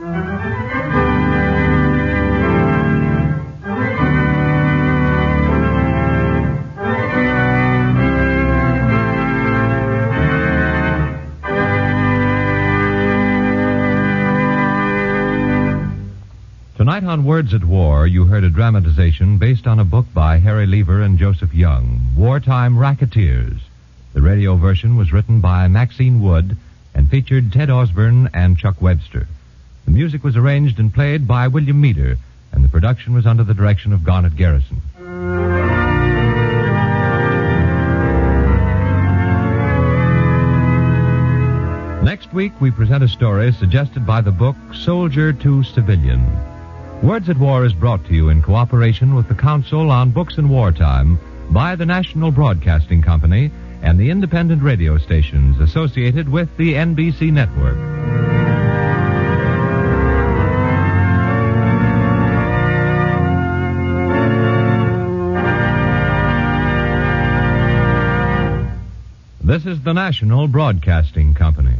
Tonight on Words at War, you heard a dramatization based on a book by Harry Lever and Joseph Young, Wartime Racketeers. The radio version was written by Maxine Wood and featured Ted Osborne and Chuck Webster. The music was arranged and played by William Meader, and the production was under the direction of Garnet Garrison. Next week, we present a story suggested by the book Soldier to Civilian. Words at War is brought to you in cooperation with the Council on Books and Wartime by the National Broadcasting Company and the independent radio stations associated with the NBC network. This is the National Broadcasting Company.